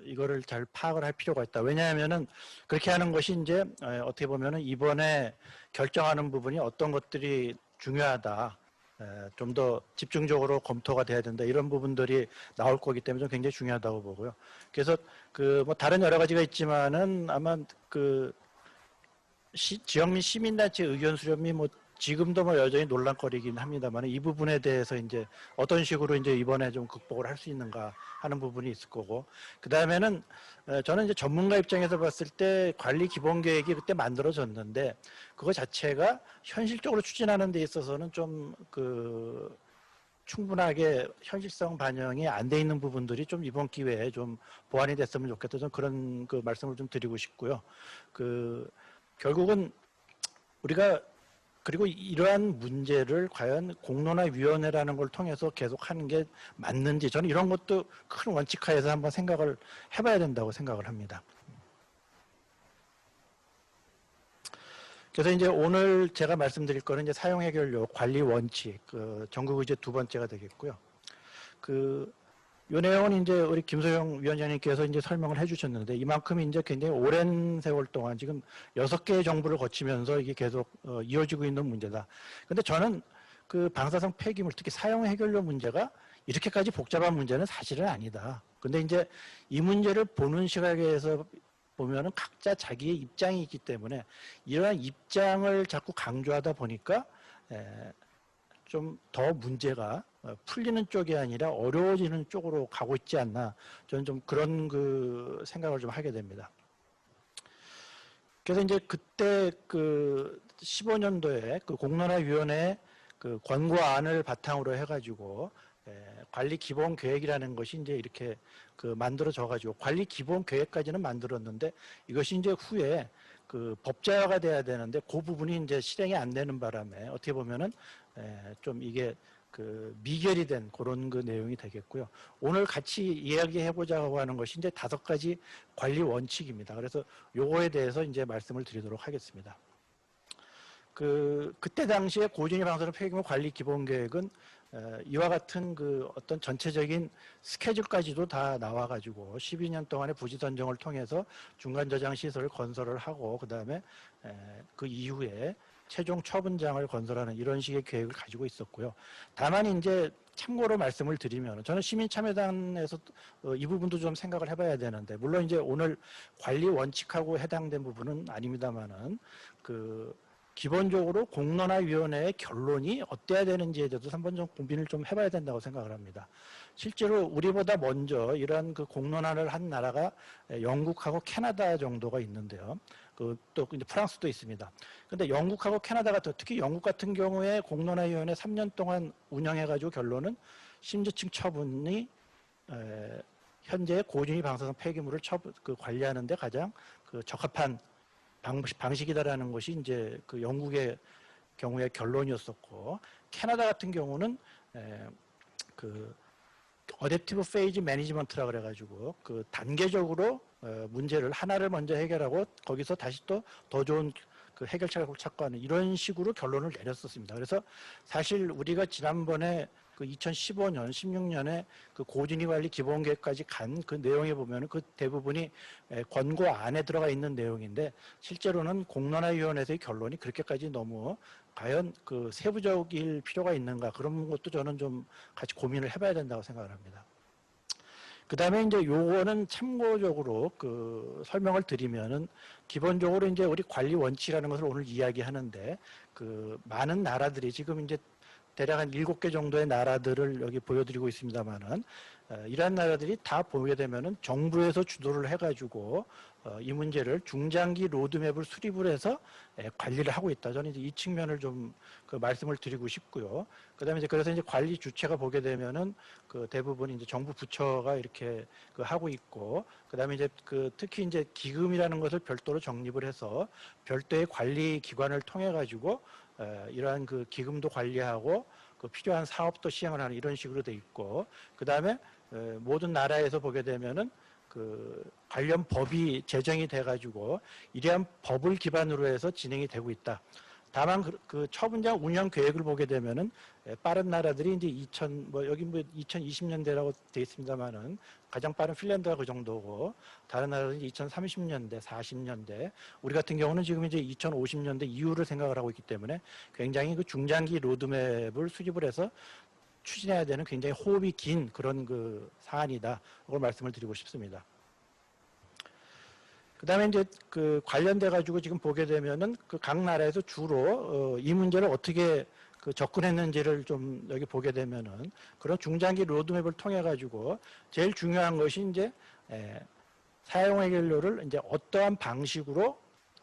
이거를 잘 파악을 할 필요가 있다. 왜냐하면은 그렇게 하는 것이 이제 어떻게 보면은 이번에 결정하는 부분이 어떤 것들이 중요하다. 좀 더 집중적으로 검토가 돼야 된다. 이런 부분들이 나올 거기 때문에 좀 굉장히 중요하다고 보고요. 그래서 뭐 다른 여러 가지가 있지만은 아마 지역민 시민단체 의견 수렴이 뭐 지금도 뭐 여전히 논란거리긴 합니다만 이 부분에 대해서 이제 어떤 식으로 이제 이번에 좀 극복을 할 수 있는가 하는 부분이 있을 거고, 그 다음에는 저는 이제 전문가 입장에서 봤을 때 관리 기본 계획이 그때 만들어졌는데 그거 자체가 현실적으로 추진하는 데 있어서는 좀 충분하게 현실성 반영이 안 돼 있는 부분들이 좀 이번 기회에 좀 보완이 됐으면 좋겠다. 저는 그런 말씀을 좀 드리고 싶고요. 결국은 우리가 그리고 이러한 문제를 과연 공론화위원회라는 걸 통해서 계속하는 게 맞는지, 저는 이런 것도 큰 원칙하에서 한번 생각을 해봐야 된다고 생각을 합니다. 그래서 이제 오늘 제가 말씀드릴 거는 이제 사용해결료 관리 원칙, 전국 의제 두 번째가 되겠고요. 요 내용은 이제 우리 김소영 위원장님께서 이제 설명을 해주셨는데 이만큼 이제 굉장히 오랜 세월 동안 지금 6개의 정부를 거치면서 이게 계속 이어지고 있는 문제다. 근데 저는 방사성 폐기물, 특히 사용 해결료 문제가 이렇게까지 복잡한 문제는 사실은 아니다. 근데 이제 이 문제를 보는 시각에서 보면은 각자 자기의 입장이 있기 때문에 이러한 입장을 자꾸 강조하다 보니까 좀 더 문제가 풀리는 쪽이 아니라 어려워지는 쪽으로 가고 있지 않나, 저는 좀 그런 생각을 좀 하게 됩니다. 그래서 이제 그때 15년도에 공론화위원회 권고안을 바탕으로 해가지고 관리 기본 계획이라는 것이 이제 이렇게 만들어져 가지고 관리 기본 계획까지는 만들었는데 이것이 이제 후에 법제화가 돼야 되는데 그 부분이 이제 실행이 안 되는 바람에 어떻게 보면은 좀 이게 미결이 된 그런 내용이 되겠고요. 오늘 같이 이야기해 보자고 하는 것이 이제 5가지 관리 원칙입니다. 그래서 요거에 대해서 이제 말씀을 드리도록 하겠습니다. 그때 당시에 고준위 방사능 폐기물 관리 기본 계획은 이와 같은 어떤 전체적인 스케줄까지도 다 나와가지고 12년 동안의 부지 선정을 통해서 중간 저장 시설을 건설을 하고 그 다음에 그 이후에 최종 처분장을 건설하는 이런 식의 계획을 가지고 있었고요. 다만 이제 참고로 말씀을 드리면 저는 시민참여단에서 이 부분도 좀 생각을 해봐야 되는데, 물론 이제 오늘 관리 원칙하고 해당된 부분은 아닙니다만은 기본적으로 공론화위원회의 결론이 어때야 되는지에 대해서 한번 좀 고민을 좀 해봐야 된다고 생각을 합니다. 실제로 우리보다 먼저 이러한 공론화를 한 나라가 영국하고 캐나다 정도가 있는데요. 또 이제 프랑스도 있습니다. 근데 영국하고 캐나다가 특히 영국 같은 경우에 공론화위원회 3년 동안 운영해가지고 결론은 심지층 처분이 현재 고준위 방사성 폐기물을 관리하는 데 가장 적합한 방식이다라는 것이 이제 영국의 경우의 결론이었었고, 캐나다 같은 경우는 어댑티브 페이지 매니지먼트라 그래가지고 단계적으로 문제를 하나를 먼저 해결하고 거기서 다시 또 더 좋은 그 해결책을 찾고 하는 이런 식으로 결론을 내렸었습니다. 그래서 사실 우리가 지난번에 그 2015년, 16년에 그 고준위 관리 기본계획까지 간 그 내용에 보면은 그 대부분이 권고 안에 들어가 있는 내용인데 실제로는 공론화위원회에서의 결론이 그렇게까지 너무 과연 그 세부적일 필요가 있는가 그런 것도 저는 좀 같이 고민을 해봐야 된다고 생각을 합니다. 그 다음에 이제 요거는 참고적으로 그 설명을 드리면은 기본적으로 이제 우리 관리 원칙이라는 것을 오늘 이야기하는데 그 많은 나라들이 지금 이제 대략 한 7개 정도의 나라들을 여기 보여드리고 있습니다만은 이러한 나라들이 다 보게 되면은 정부에서 주도를 해가지고 이 문제를 중장기 로드맵을 수립을 해서 관리를 하고 있다. 저는 이제 이 측면을 좀 그 말씀을 드리고 싶고요. 그다음에 이제 그래서 이제 관리 주체가 보게 되면은 그 대부분 이제 정부 부처가 이렇게 그 하고 있고, 그다음에 이제 그 특히 이제 기금이라는 것을 별도로 정립을 해서 별도의 관리 기관을 통해 가지고 이러한 그 기금도 관리하고 그 필요한 사업도 시행을 하는 이런 식으로 돼 있고, 그다음에 모든 나라에서 보게 되면은 그 관련 법이 제정이 돼 가지고 이러한 법을 기반으로 해서 진행이 되고 있다. 다만 그 처분장 운영 계획을 보게 되면은 빠른 나라들이 이제 여기 뭐 2020년대라고 돼 있습니다만은 가장 빠른 핀란드가 그 정도고, 다른 나라들은 2030년대, 40년대, 우리 같은 경우는 지금 이제 2050년대 이후를 생각을 하고 있기 때문에 굉장히 그 중장기 로드맵을 수립을 해서 추진해야 되는 굉장히 호흡이 긴 그런 그 사안이다. 그걸 말씀을 드리고 싶습니다. 그다음에 이제 그 관련돼 가지고 지금 보게 되면은 그 각 나라에서 주로 이 문제를 어떻게 그 접근했는지를 좀 여기 보게 되면은 그런 중장기 로드맵을 통해 가지고 제일 중요한 것이 이제 사용 해결료를 이제 어떠한 방식으로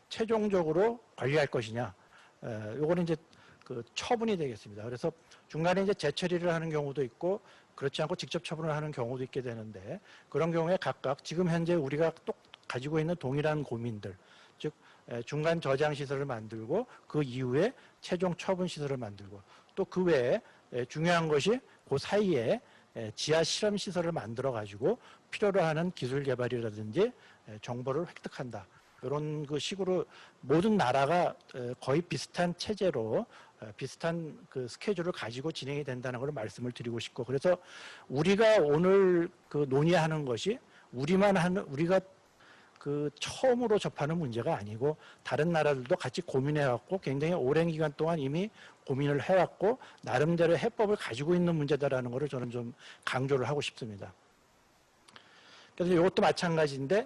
최종적으로 관리할 것이냐. 요거는 이제 그 처분이 되겠습니다. 그래서 중간에 이제 재처리를 하는 경우도 있고 그렇지 않고 직접 처분을 하는 경우도 있게 되는데, 그런 경우에 각각 지금 현재 우리가 또 가지고 있는 동일한 고민들, 즉 중간 저장 시설을 만들고 그 이후에 최종 처분 시설을 만들고, 또 그 외에 중요한 것이 그 사이에 지하 실험 시설을 만들어 가지고 필요로 하는 기술 개발이라든지 정보를 획득한다. 이런 그 식으로 모든 나라가 거의 비슷한 체제로 비슷한 그 스케줄을 가지고 진행이 된다는 걸 말씀을 드리고 싶고, 그래서 우리가 오늘 그 논의하는 것이 우리가 그 처음으로 접하는 문제가 아니고 다른 나라들도 같이 고민해왔고 굉장히 오랜 기간 동안 이미 고민을 해왔고 나름대로 해법을 가지고 있는 문제다라는 것을 저는 좀 강조를 하고 싶습니다. 그래서 이것도 마찬가지인데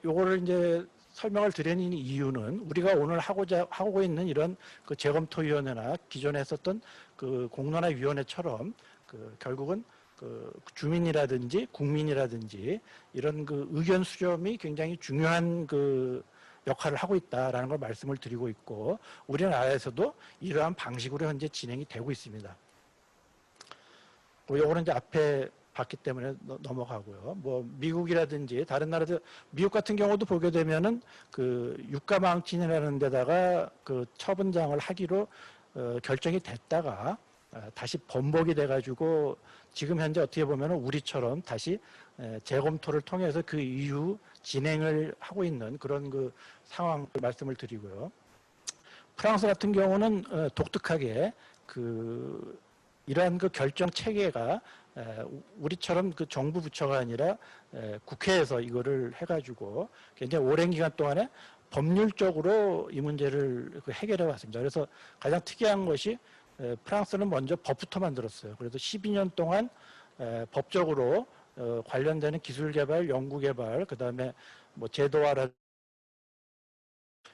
요거를 이제 설명을 드리는 이유는 우리가 오늘 하고 있는 이런 그 재검토위원회나 기존에 했었던 그 공론화위원회처럼 그 결국은 그 주민이라든지 국민이라든지 이런 그 의견 수렴이 굉장히 중요한 그 역할을 하고 있다라는 걸 말씀을 드리고 있고, 우리나라에서도 이러한 방식으로 현재 진행이 되고 있습니다. 요거는 이제 앞에 봤기 때문에 넘어가고요. 뭐 미국이라든지 다른 나라들, 미국 같은 경우도 보게 되면은 그 유가 마운틴이라는 데다가 그 처분장을 하기로 결정이 됐다가 다시 번복이 돼가지고 지금 현재 어떻게 보면은 우리처럼 다시 재검토를 통해서 그 이후 진행을 하고 있는 그런 그 상황 말씀을 드리고요. 프랑스 같은 경우는 독특하게 그 이러한 그 결정 체계가 우리처럼 그 정부 부처가 아니라 국회에서 이거를 해가지고 굉장히 오랜 기간 동안에 법률적으로 이 문제를 해결해 왔습니다. 그래서 가장 특이한 것이 프랑스는 먼저 법부터 만들었어요. 그래서 12년 동안 법적으로 관련되는 기술 개발, 연구 개발, 그 다음에 뭐 제도화라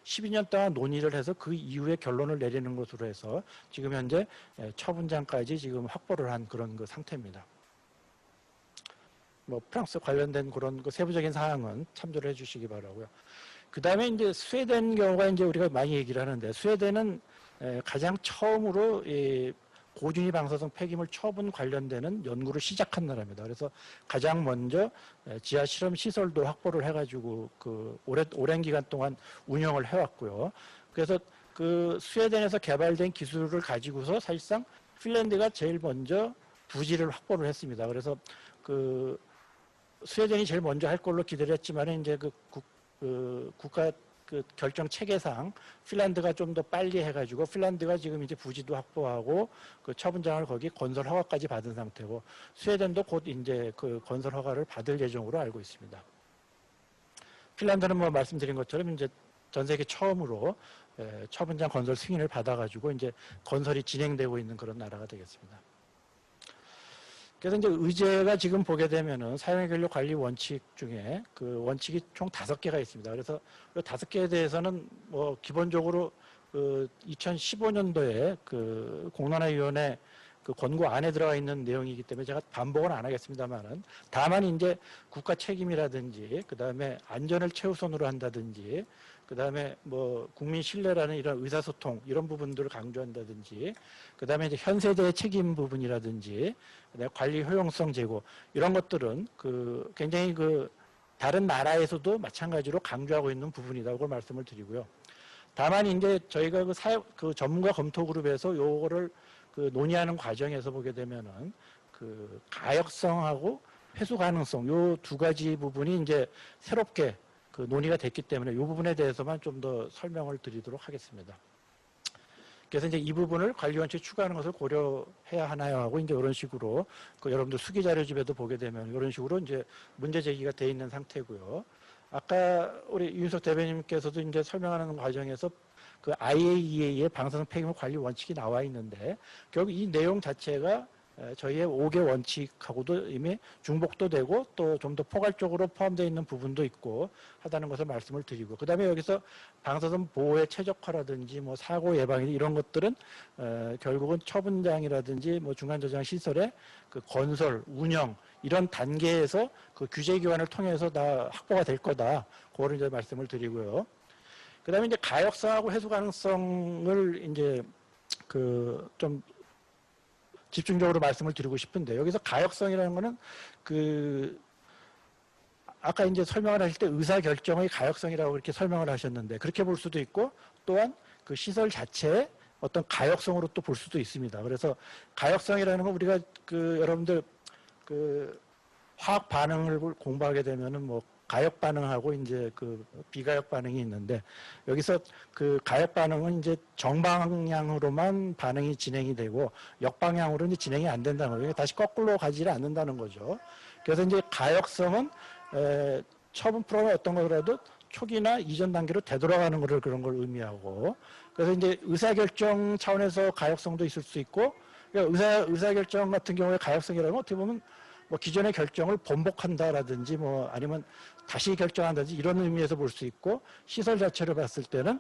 12년 동안 논의를 해서 그 이후에 결론을 내리는 것으로 해서 지금 현재 처분장까지 지금 확보를 한 그런 그 상태입니다. 뭐 프랑스 관련된 그런 그 세부적인 사항은 참조를 해주시기 바라고요. 그 다음에 이제 스웨덴 경우가 이제 우리가 많이 얘기를 하는데, 스웨덴은 가장 처음으로 이 고준위 방사성 폐기물 처분 관련되는 연구를 시작한 나라입니다. 그래서 가장 먼저 지하 실험 시설도 확보를 해가지고 그 오랜 기간 동안 운영을 해왔고요. 그래서 그 스웨덴에서 개발된 기술을 가지고서 사실상 핀란드가 제일 먼저 부지를 확보를 했습니다. 그래서 그 스웨덴이 제일 먼저 할 걸로 기대를 했지만 이제 그 국가 그 결정 체계상 핀란드가 좀 더 빨리 해가지고 핀란드가 지금 이제 부지도 확보하고 그 처분장을 거기 건설 허가까지 받은 상태고 스웨덴도 곧 이제 그 건설 허가를 받을 예정으로 알고 있습니다. 핀란드는 뭐 말씀드린 것처럼 이제 전 세계 처음으로 처분장 건설 승인을 받아가지고 이제 건설이 진행되고 있는 그런 나라가 되겠습니다. 그래서 이제 의제가 지금 보게 되면은 사용의 권리 관리 원칙 중에 그 원칙이 총 5개가 있습니다. 그래서 이 5개에 대해서는 뭐 기본적으로 그 2015년도에 그 공론화위원회 그 권고 안에 들어가 있는 내용이기 때문에 제가 반복은 안 하겠습니다만은 다만 이제 국가 책임이라든지 그 다음에 안전을 최우선으로 한다든지 그 다음에 뭐 국민 신뢰라는 이런 의사소통 이런 부분들을 강조한다든지 그 다음에 이제 현 세대의 책임 부분이라든지 그다음에 관리 효용성 제고 이런 것들은 그 굉장히 그 다른 나라에서도 마찬가지로 강조하고 있는 부분이라고 말씀을 드리고요. 다만 이제 저희가 그 전문가 검토 그룹에서 요거를 그 논의하는 과정에서 보게 되면은 그 가역성하고 회수 가능성 요 2가지 부분이 이제 새롭게 그 논의가 됐기 때문에 이 부분에 대해서만 좀 더 설명을 드리도록 하겠습니다. 그래서 이제 이 부분을 관리원칙 추가하는 것을 고려해야 하나요 하고 이제 이런 식으로 그 여러분들 수기 자료집에도 보게 되면 이런 식으로 이제 문제 제기가 돼 있는 상태고요. 아까 우리 윤석 대변인께서도 이제 설명하는 과정에서 그 IAEA의 방사능 폐기물 관리 원칙이 나와 있는데 결국 이 내용 자체가 저희의 5개 원칙하고도 이미 중복도 되고 또 좀 더 포괄적으로 포함되어 있는 부분도 있고 하다는 것을 말씀을 드리고 그 다음에 여기서 방사선 보호의 최적화라든지 뭐 사고 예방 이런 것들은 결국은 처분장이라든지 뭐 중간저장 시설의 그 건설, 운영 이런 단계에서 그 규제기관을 통해서 다 확보가 될 거다. 그거를 이제 말씀을 드리고요. 그 다음에 이제 가역성하고 해소 가능성을 이제 그 좀 집중적으로 말씀을 드리고 싶은데 여기서 가역성이라는 거는 그 아까 이제 설명을 하실 때 의사결정의 가역성이라고 이렇게 설명을 하셨는데 그렇게 볼 수도 있고 또한 그 시설 자체의 어떤 가역성으로 또 볼 수도 있습니다. 그래서 가역성이라는 건 우리가 그 여러분들 그 화학 반응을 공부하게 되면은 뭐 가역 반응하고 이제 그 비가역 반응이 있는데 여기서 그 가역 반응은 이제 정방향으로만 반응이 진행이 되고 역방향으로 이제 진행이 안 된다는 거예요. 다시 거꾸로 가지를 않는다는 거죠. 그래서 이제 가역성은 처분 프로그램 어떤 거라도 초기나 이전 단계로 되돌아가는 거를 그런 걸 의미하고 그래서 이제 의사결정 차원에서 가역성도 있을 수 있고 그러니까 의사결정 같은 경우에 가역성이라는 건 어떻게 보면 뭐 기존의 결정을 번복한다라든지 뭐 아니면 다시 결정한다든지 이런 의미에서 볼 수 있고 시설 자체를 봤을 때는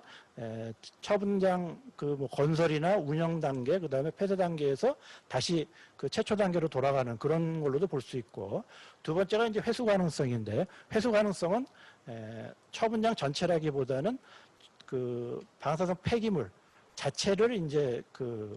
처분장 그 뭐 건설이나 운영 단계 그다음에 폐쇄 단계에서 다시 그 최초 단계로 돌아가는 그런 걸로도 볼 수 있고 두 번째가 이제 회수 가능성인데 회수 가능성은 처분장 전체라기보다는 그 방사성 폐기물 자체를 이제 그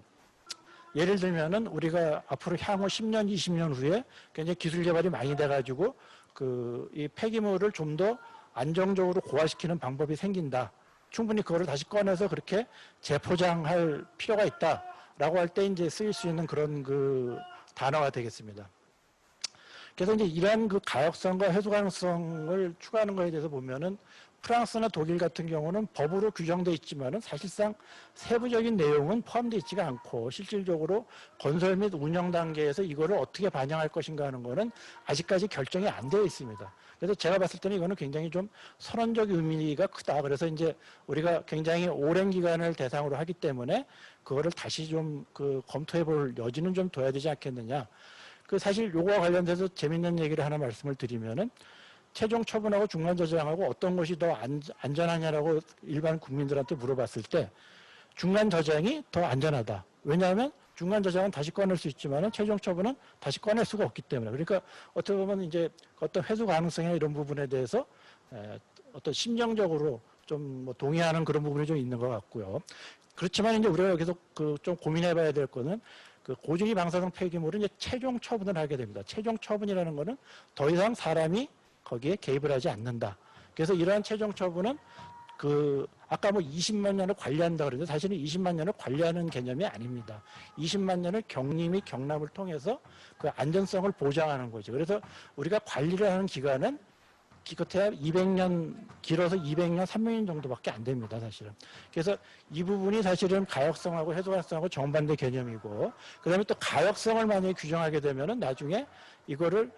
예를 들면은 우리가 앞으로 향후 10년, 20년 후에 굉장히 기술 개발이 많이 돼가지고 그 이 폐기물을 좀 더 안정적으로 고화시키는 방법이 생긴다. 충분히 그거를 다시 꺼내서 그렇게 재포장할 필요가 있다라고 할 때 이제 쓰일 수 있는 그런 그 단어가 되겠습니다. 그래서 이제 이러한 그 가역성과 해소 가능성을 추가하는 것에 대해서 보면은 프랑스나 독일 같은 경우는 법으로 규정되어 있지만은 사실상 세부적인 내용은 포함되어 있지가 않고 실질적으로 건설 및 운영 단계에서 이거를 어떻게 반영할 것인가 하는 거는 아직까지 결정이 안 되어 있습니다. 그래서 제가 봤을 때는 이거는 굉장히 좀 선언적 의미가 크다. 그래서 이제 우리가 굉장히 오랜 기간을 대상으로 하기 때문에 그거를 다시 좀 그 검토해 볼 여지는 좀 둬야 되지 않겠느냐. 그 사실 요거와 관련돼서 재밌는 얘기를 하나 말씀을 드리면은 최종 처분하고 중간 저장하고 어떤 것이 더 안전하냐라고 일반 국민들한테 물어봤을 때 중간 저장이 더 안전하다. 왜냐하면 중간 저장은 다시 꺼낼 수 있지만 최종 처분은 다시 꺼낼 수가 없기 때문에 그러니까 어떻게 보면 이제 어떤 회수 가능성이나 이런 부분에 대해서 어떤 심정적으로 좀 뭐 동의하는 그런 부분이 좀 있는 것 같고요. 그렇지만 이제 우리가 여기서 그 좀 고민해봐야 될 거는 그 고준위 방사성 폐기물은 이제 최종 처분을 하게 됩니다. 최종 처분이라는 거는 더 이상 사람이 거기에 개입을 하지 않는다. 그래서 이러한 최종 처분은 그 아까 뭐 20만 년을 관리한다 그러는데 사실은 20만 년을 관리하는 개념이 아닙니다. 20만 년을 격리 및 경납을 통해서 그 안전성을 보장하는 거죠. 그래서 우리가 관리를 하는 기간은 기껏해야 200년, 길어서 200년, 300년 정도밖에 안 됩니다, 사실은. 그래서 이 부분이 사실은 가역성하고 해소가능성하고 정반대 개념이고, 그 다음에 또 가역성을 만약에 규정하게 되면은 나중에 이거를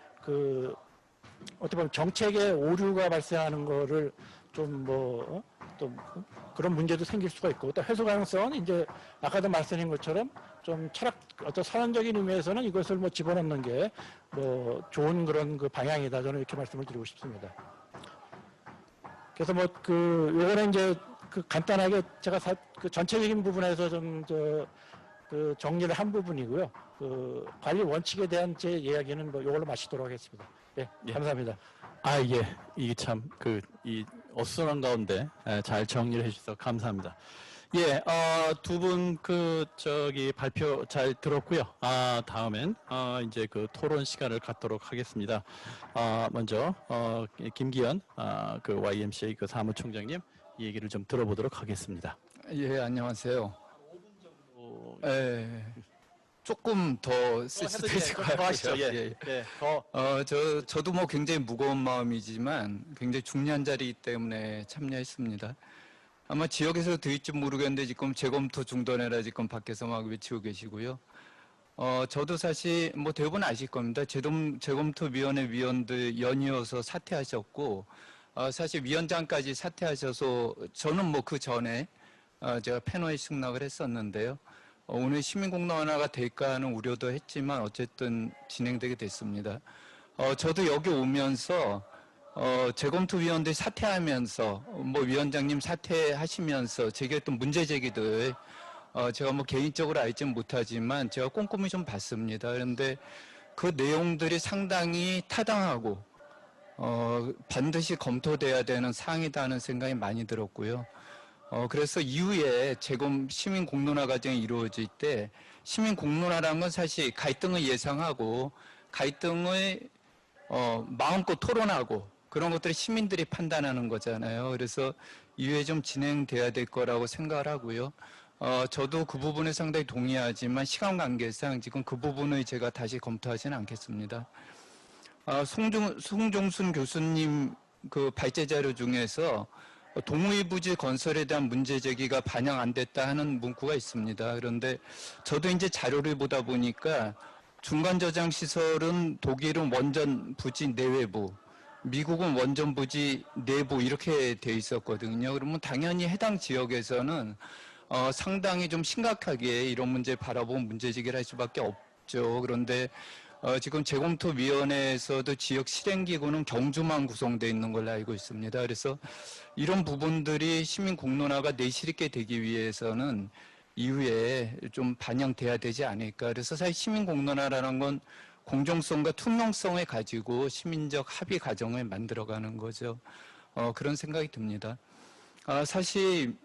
어떻게 보면 정책의 오류가 발생하는 거를 좀 또 그런 문제도 생길 수가 있고, 또 해소 가능성은 이제 아까도 말씀드린 것처럼 좀 어떤 선언적인 의미에서는 이것을 집어넣는 게 좋은 그런 그 방향이다. 저는 이렇게 말씀을 드리고 싶습니다. 그래서 요거는 이제 간단하게 제가 그 전체적인 부분에서 좀 정리를 한 부분이고요. 관리 원칙에 대한 제 이야기는 요걸로 마치도록 하겠습니다. 예,
예.
감사합니다.
예. 이게 참, 이 어수선한 가운데 잘 정리를 해주셔서 감사합니다. 예, 두 분 발표 잘 들었고요. 다음엔, 이제 토론 시간을 갖도록 하겠습니다. 먼저, 김기현, YMCA 사무총장님, 이 얘기를 좀 들어보도록 하겠습니다.
예, 안녕하세요. 예, 조금 더 쓸 수도 있을 것 같아요.
하시죠. 예.
저도 굉장히 무거운 마음이지만 굉장히 중요한 자리이기 때문에 참여했습니다. 아마 지역에서 들을지 모르겠는데 지금 재검토 중단해라 지금 밖에서 막 외치고 계시고요. 저도 사실 대부분 아실 겁니다. 재검토위원회 위원들 연이어서 사퇴하셨고, 사실 위원장까지 사퇴하셔서 저는 그 전에 제가 패널에 승낙을 했었는데요. 오늘 시민공론화가 될까 하는 우려도 했지만 어쨌든 진행되게 됐습니다. 저도 여기 오면서 재검토위원들 사퇴하면서 위원장님 사퇴하시면서 제기했던 문제 제기들 제가 개인적으로 알지는 못하지만 제가 꼼꼼히 좀 봤습니다. 그런데 그 내용들이 상당히 타당하고 반드시 검토돼야 되는 사항이다는 생각이 많이 들었고요. 그래서 이후에 시민 공론화 과정이 이루어질 때 시민 공론화라는 건 사실 갈등을 예상하고 갈등을 마음껏 토론하고 그런 것들을 시민들이 판단하는 거잖아요. 그래서 이후에 좀 진행돼야 될 거라고 생각을 하고요. 저도 그 부분에 상당히 동의하지만 시간 관계상 지금 그 부분을 제가 다시 검토하지는 않겠습니다. 송종순 교수님 발제 자료 중에서 동의부지 건설에 대한 문제 제기가 반영 안 됐다 하는 문구가 있습니다. 그런데 저도 이제 자료를 보다 보니까 중간 저장 시설은 독일은 원전 부지 내외부, 미국은 원전 부지 내부 이렇게 돼 있었거든요. 그러면 당연히 해당 지역에서는 상당히 좀 심각하게 이런 문제 바라보고 문제 제기를 할 수밖에 없죠. 그런데 지금 재검토위원회에서도 지역 실행기구는 경주만 구성되어 있는 걸로 알고 있습니다. 그래서 이런 부분들이 시민 공론화가 내실 있게 되기 위해서는 이후에 좀 반영돼야 되지 않을까. 그래서 사실 시민 공론화라는 건 공정성과 투명성을 가지고 시민적 합의 과정을 만들어가는 거죠. 그런 생각이 듭니다. 사실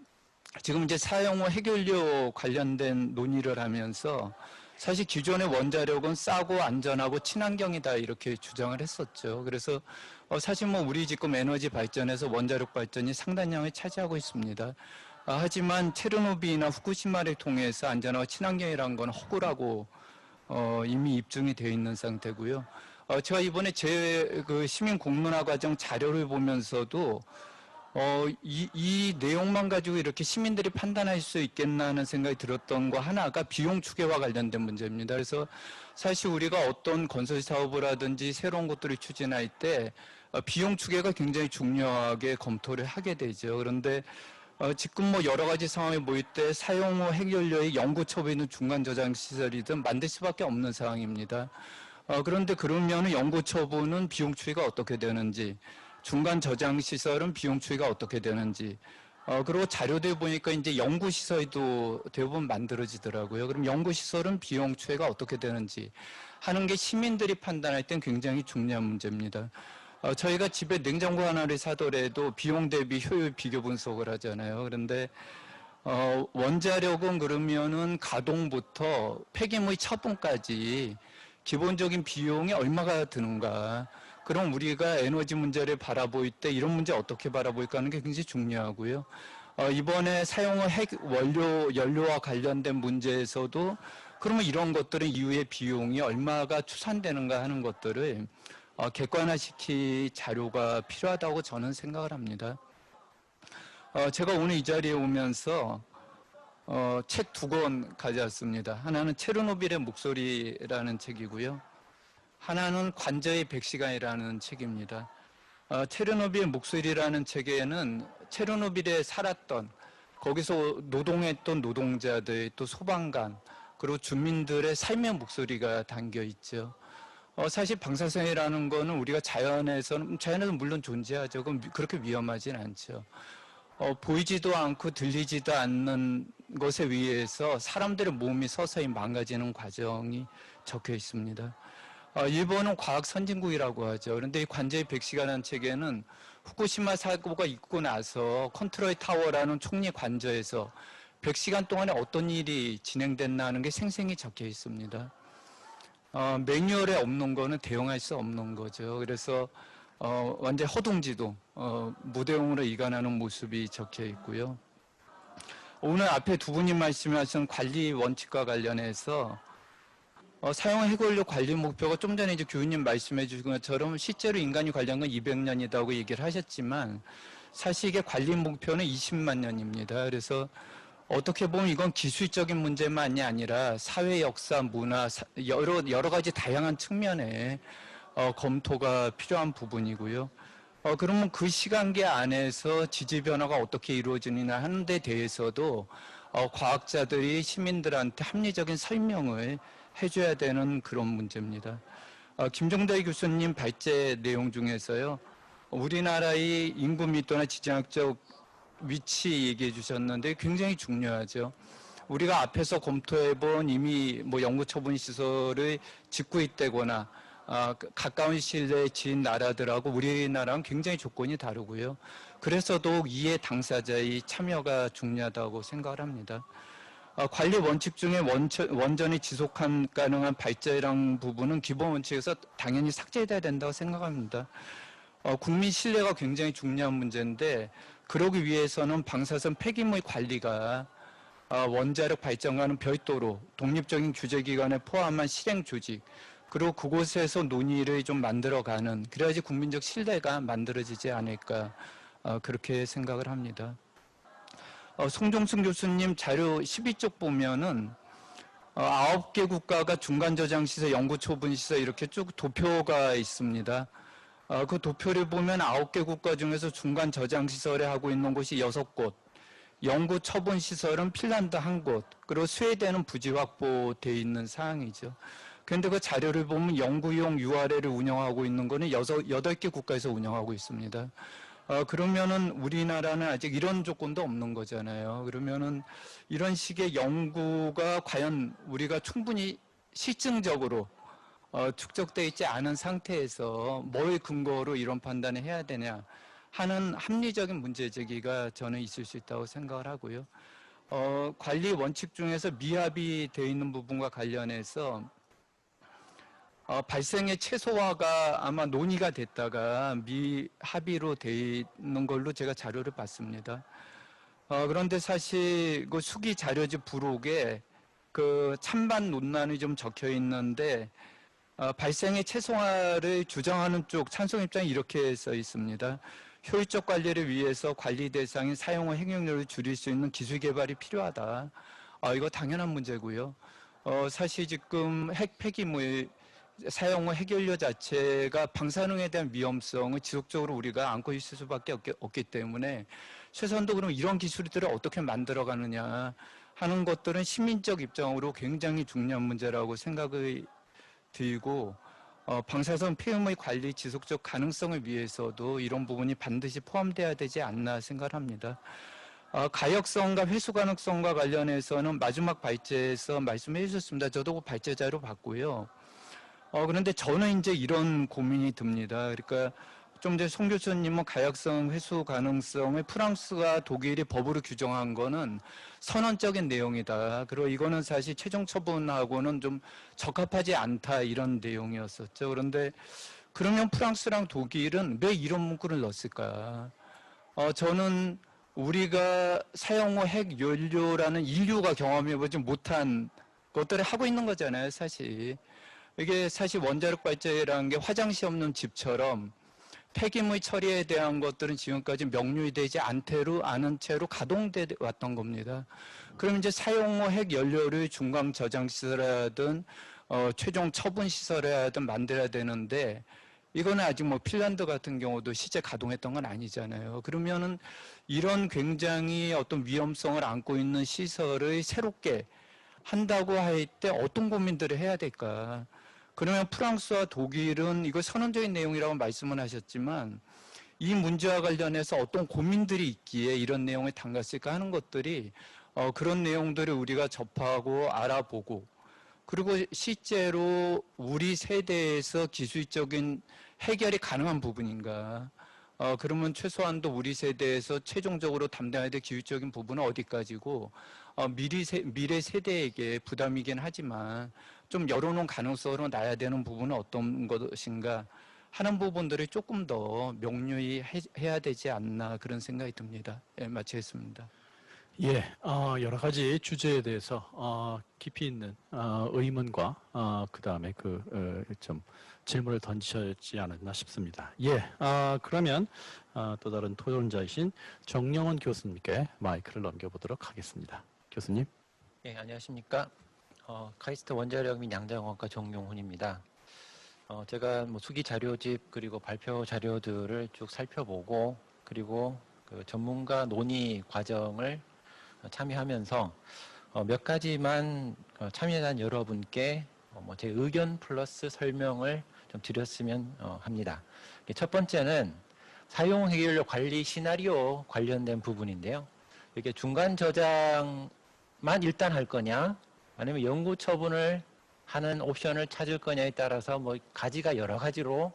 지금 이제 사용 후 해결료 관련된 논의를 하면서 사실 기존의 원자력은 싸고 안전하고 친환경이다 이렇게 주장을 했었죠. 그래서 사실 우리 지금 에너지 발전에서 원자력 발전이 상당량을 차지하고 있습니다. 하지만 체르노빌이나 후쿠시마를 통해서 안전하고 친환경이라는 건 허구라고 이미 입증이 되어 있는 상태고요. 제가 이번에 제 시민 공론화 과정 자료를 보면서도 이 내용만 가지고 이렇게 시민들이 판단할 수 있겠나 하는 생각이 들었던 거 하나가 비용 추계와 관련된 문제입니다. 그래서 사실 우리가 어떤 건설 사업을 하든지 새로운 것들을 추진할 때 비용 추계가 굉장히 중요하게 검토를 하게 되죠. 그런데 지금 여러 가지 상황이 모일 때 사용 후 핵연료의 영구 처분이든 중간 저장 시설이든 만들 수밖에 없는 상황입니다. 그런데 그러면 영구 처분은 비용 추이가 어떻게 되는지, 중간 저장 시설은 비용 추이가 어떻게 되는지, 그리고 자료들 보니까 이제 연구 시설도 대부분 만들어지더라고요. 그럼 연구 시설은 비용 추이가 어떻게 되는지 하는 게 시민들이 판단할 땐 굉장히 중요한 문제입니다. 저희가 집에 냉장고 하나를 사더라도 비용 대비 효율 비교 분석을 하잖아요. 그런데 원자력은 그러면은 가동부터 폐기물 처분까지 기본적인 비용이 얼마가 드는가. 그럼 우리가 에너지 문제를 바라볼 때 이런 문제 어떻게 바라볼까 하는 게 굉장히 중요하고요. 이번에 사용 후 핵 연료와 관련된 문제에서도 그러면 이런 것들은 이후에 비용이 얼마가 추산되는가 하는 것들을 객관화시킬 자료가 필요하다고 저는 생각을 합니다. 제가 오늘 이 자리에 오면서 책 2권 가져왔습니다. 하나는 체르노빌의 목소리라는 책이고요. 하나는 관저의 100시간이라는 책입니다. 체르노빌의 목소리라는 책에는 체르노빌에 살았던, 거기서 노동했던 노동자들, 또 소방관, 그리고 주민들의 삶의 목소리가 담겨 있죠. 사실 방사선이라는 거는 우리가 자연에서는 물론 존재하죠. 그렇게 위험하진 않죠. 보이지도 않고 들리지도 않는 것에 의해서 사람들의 몸이 서서히 망가지는 과정이 적혀 있습니다. 일본은 과학 선진국이라고 하죠. 그런데 이 관저의 100시간이라는 책에는 후쿠시마 사고가 있고 나서 컨트롤 타워라는 총리 관저에서 100시간 동안에 어떤 일이 진행됐나 하는 게 생생히 적혀 있습니다. 매뉴얼에 없는 거는 대응할 수 없는 거죠. 그래서 완전 허둥지둥 무대응으로 이관하는 모습이 적혀 있고요. 오늘 앞에 두 분이 말씀하신 관리 원칙과 관련해서 사용 해결료 관리 목표가 좀 전에 이제 교수님 말씀해 주신 것처럼 실제로 인간이 관리한 건 200년이라고 얘기를 하셨지만 사실 이게 관리 목표는 20만 년입니다. 그래서 어떻게 보면 이건 기술적인 문제만이 아니라 사회 역사, 문화, 여러 가지 다양한 측면에 검토가 필요한 부분이고요. 그러면 그 시간계 안에서 지질 변화가 어떻게 이루어지느냐 하는 데 대해서도 과학자들이 시민들한테 합리적인 설명을 해줘야 되는 그런 문제입니다. 김종대 교수님 발제 내용 중에서요, 우리나라의 인구密도나 지정학적 위치 얘기해 주셨는데 굉장히 중요하죠. 우리가 앞에서 검토해본 이미 연구 처분 시설을 짓고 있다거나 가까운 시일에 지은 나라들하고 우리나라는 굉장히 조건이 다르고요. 그래서 더욱 이해 당사자의 참여가 중요하다고 생각을 합니다. 관리 원칙 중에 원전이 지속 가능한 발전이라는 부분은 기본 원칙에서 당연히 삭제돼야 된다고 생각합니다. 국민 신뢰가 굉장히 중요한 문제인데 그러기 위해서는 방사선 폐기물 관리가 원자력 발전과는 별도로 독립적인 규제기관에 포함한 실행 조직, 그리고 그곳에서 논의를 좀 만들어가는, 그래야지 국민적 신뢰가 만들어지지 않을까 그렇게 생각을 합니다. 송종순 교수님 자료 12쪽 보면은 9개 국가가 중간 저장 시설, 연구 처분 시설 이렇게 쭉 도표가 있습니다. 그 도표를 보면 9개 국가 중에서 중간 저장 시설에 하고 있는 곳이 6곳, 연구 처분 시설은 핀란드 1곳, 그리고 스웨덴은 부지 확보되어 있는 상황이죠. 그런데 그 자료를 보면 연구용 URL을 운영하고 있는 거는 8개 국가에서 운영하고 있습니다. 그러면은 우리나라는 아직 이런 조건도 없는 거잖아요. 그러면은 이런 식의 연구가 과연 우리가 충분히 실증적으로 축적되어 있지 않은 상태에서 뭘 근거로 이런 판단을 해야 되냐 하는 합리적인 문제 제기가 저는 있을 수 있다고 생각을 하고요. 관리 원칙 중에서 미합이 되어 있는 부분과 관련해서 발생의 최소화가 아마 논의가 됐다가 미합의로 되어 있는 걸로 제가 자료를 봤습니다. 그런데 사실 그 수기 자료집 부록에 그 찬반 논란이 좀 적혀 있는데 발생의 최소화를 주장하는 쪽 찬성 입장이 이렇게 써 있습니다. 효율적 관리를 위해서 관리 대상인 사용후 행용률을 줄일 수 있는 기술 개발이 필요하다. 이거 당연한 문제고요. 사실 지금 핵 폐기물 사용 후 해결료 자체가 방사능에 대한 위험성을 지속적으로 우리가 안고 있을 수밖에 없기 때문에 최소한도 그럼 이런 기술들을 어떻게 만들어가느냐 하는 것들은 시민적 입장으로 굉장히 중요한 문제라고 생각이 들고 방사선 폐기물 관리 지속적 가능성을 위해서도 이런 부분이 반드시 포함돼야 되지 않나 생각합니다. 가역성과 회수 가능성과 관련해서는 마지막 발제에서 말씀해 주셨습니다. 저도 그 발제 자료 봤고요. 그런데 저는 이제 이런 고민이 듭니다. 그러니까 좀 전에 송 교수님은 가역성, 회수 가능성을 프랑스와 독일이 법으로 규정한 거는 선언적인 내용이다. 그리고 이거는 사실 최종 처분하고는 좀 적합하지 않다 이런 내용이었었죠. 그런데 그러면 프랑스랑 독일은 왜 이런 문구를 넣었을까? 저는 우리가 사용 후 핵 연료라는 인류가 경험해보지 못한 것들을 하고 있는 거잖아요, 사실. 이게 사실 원자력 발전이라는 게 화장실 없는 집처럼 폐기물 처리에 대한 것들은 지금까지 명료히 되지 않은 채로 가동돼 왔던 겁니다. 그럼 이제 사용 후 핵 연료를 중간 저장 시설이라든 최종 처분 시설이라든 만들어야 되는데 이거는 아직 뭐 핀란드 같은 경우도 실제 가동했던 건 아니잖아요. 그러면은 이런 굉장히 어떤 위험성을 안고 있는 시설을 새롭게 한다고 할 때 어떤 고민들을 해야 될까? 그러면 프랑스와 독일은 이거 선언적인 내용이라고 말씀을 하셨지만 이 문제와 관련해서 어떤 고민들이 있기에 이런 내용을 담갔을까 하는 것들이 그런 내용들을 우리가 접하고 알아보고 그리고 실제로 우리 세대에서 기술적인 해결이 가능한 부분인가? 그러면 최소한도 우리 세대에서 최종적으로 담당해야 될 기술적인 부분은 어디까지고 미래 세대에게 부담이긴 하지만 좀 열어놓은 가능성으로 놔야 되는 부분은 어떤 것인가 하는 부분들을 조금 더 명료히 해야 되지 않나 그런 생각이 듭니다. 예, 마치겠습니다.
예, 여러 가지 주제에 대해서 깊이 있는 의문과 그 다음에 좀 질문을 던지셨지 않았나 싶습니다. 예, 그러면 또 다른 토론자이신 정영원 교수님께 마이크를 넘겨보도록 하겠습니다. 교수님.
예, 안녕하십니까. 카이스트 원자력 및 양자공학과 정용훈입니다. 제가 뭐 수기 자료집 그리고 발표 자료들을 쭉 살펴보고 그리고 그 전문가 논의 과정을 참여하면서 몇 가지만 참여한 여러분께 제 의견 플러스 설명을 좀 드렸으면 합니다. 첫 번째는 사용 해결료 관리 시나리오 관련된 부분인데요. 이게 중간 저장만 일단 할 거냐, 아니면 영구 처분을 하는 옵션을 찾을 거냐에 따라서 뭐 가지가 여러 가지로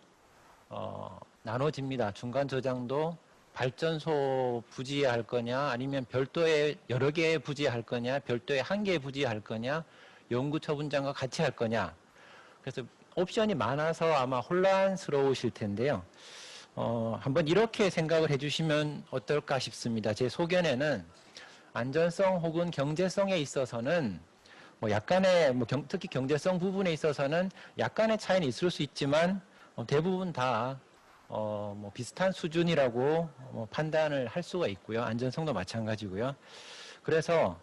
나눠집니다. 중간 저장도 발전소 부지할 거냐, 아니면 별도의 여러 개 부지할 거냐, 별도의 한 개 부지할 거냐, 영구 처분장과 같이 할 거냐. 그래서 옵션이 많아서 아마 혼란스러우실 텐데요. 한번 이렇게 생각을 해주시면 어떨까 싶습니다. 제 소견에는 안전성 혹은 경제성에 있어서는 뭐 약간의 특히 경제성 부분에 있어서는 약간의 차이는 있을 수 있지만 대부분 다 뭐 비슷한 수준이라고 판단을 할 수가 있고요. 안전성도 마찬가지고요. 그래서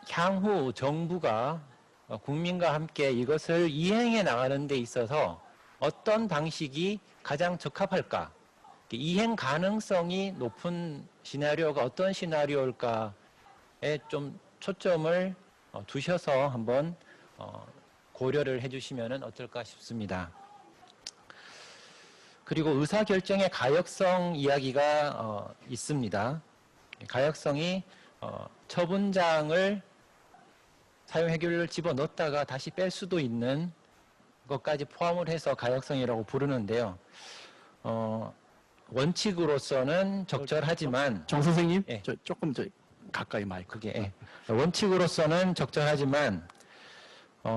향후 정부가 국민과 함께 이것을 이행해 나가는 데 있어서 어떤 방식이 가장 적합할까? 이행 가능성이 높은 시나리오가 어떤 시나리오일까에 좀 초점을 두셔서 한번 고려를 해주시면 어떨까 싶습니다. 그리고 의사결정의 가역성 이야기가 있습니다. 가역성이 처분장을 사용 해결료를 집어넣었다가 다시 뺄 수도 있는 것까지 포함을 해서 가역성이라고 부르는데요. 원칙으로서는 적절하지만
정 선생님,
예.
조금 가까이 마이크.
그게 원칙으로서는 적절하지만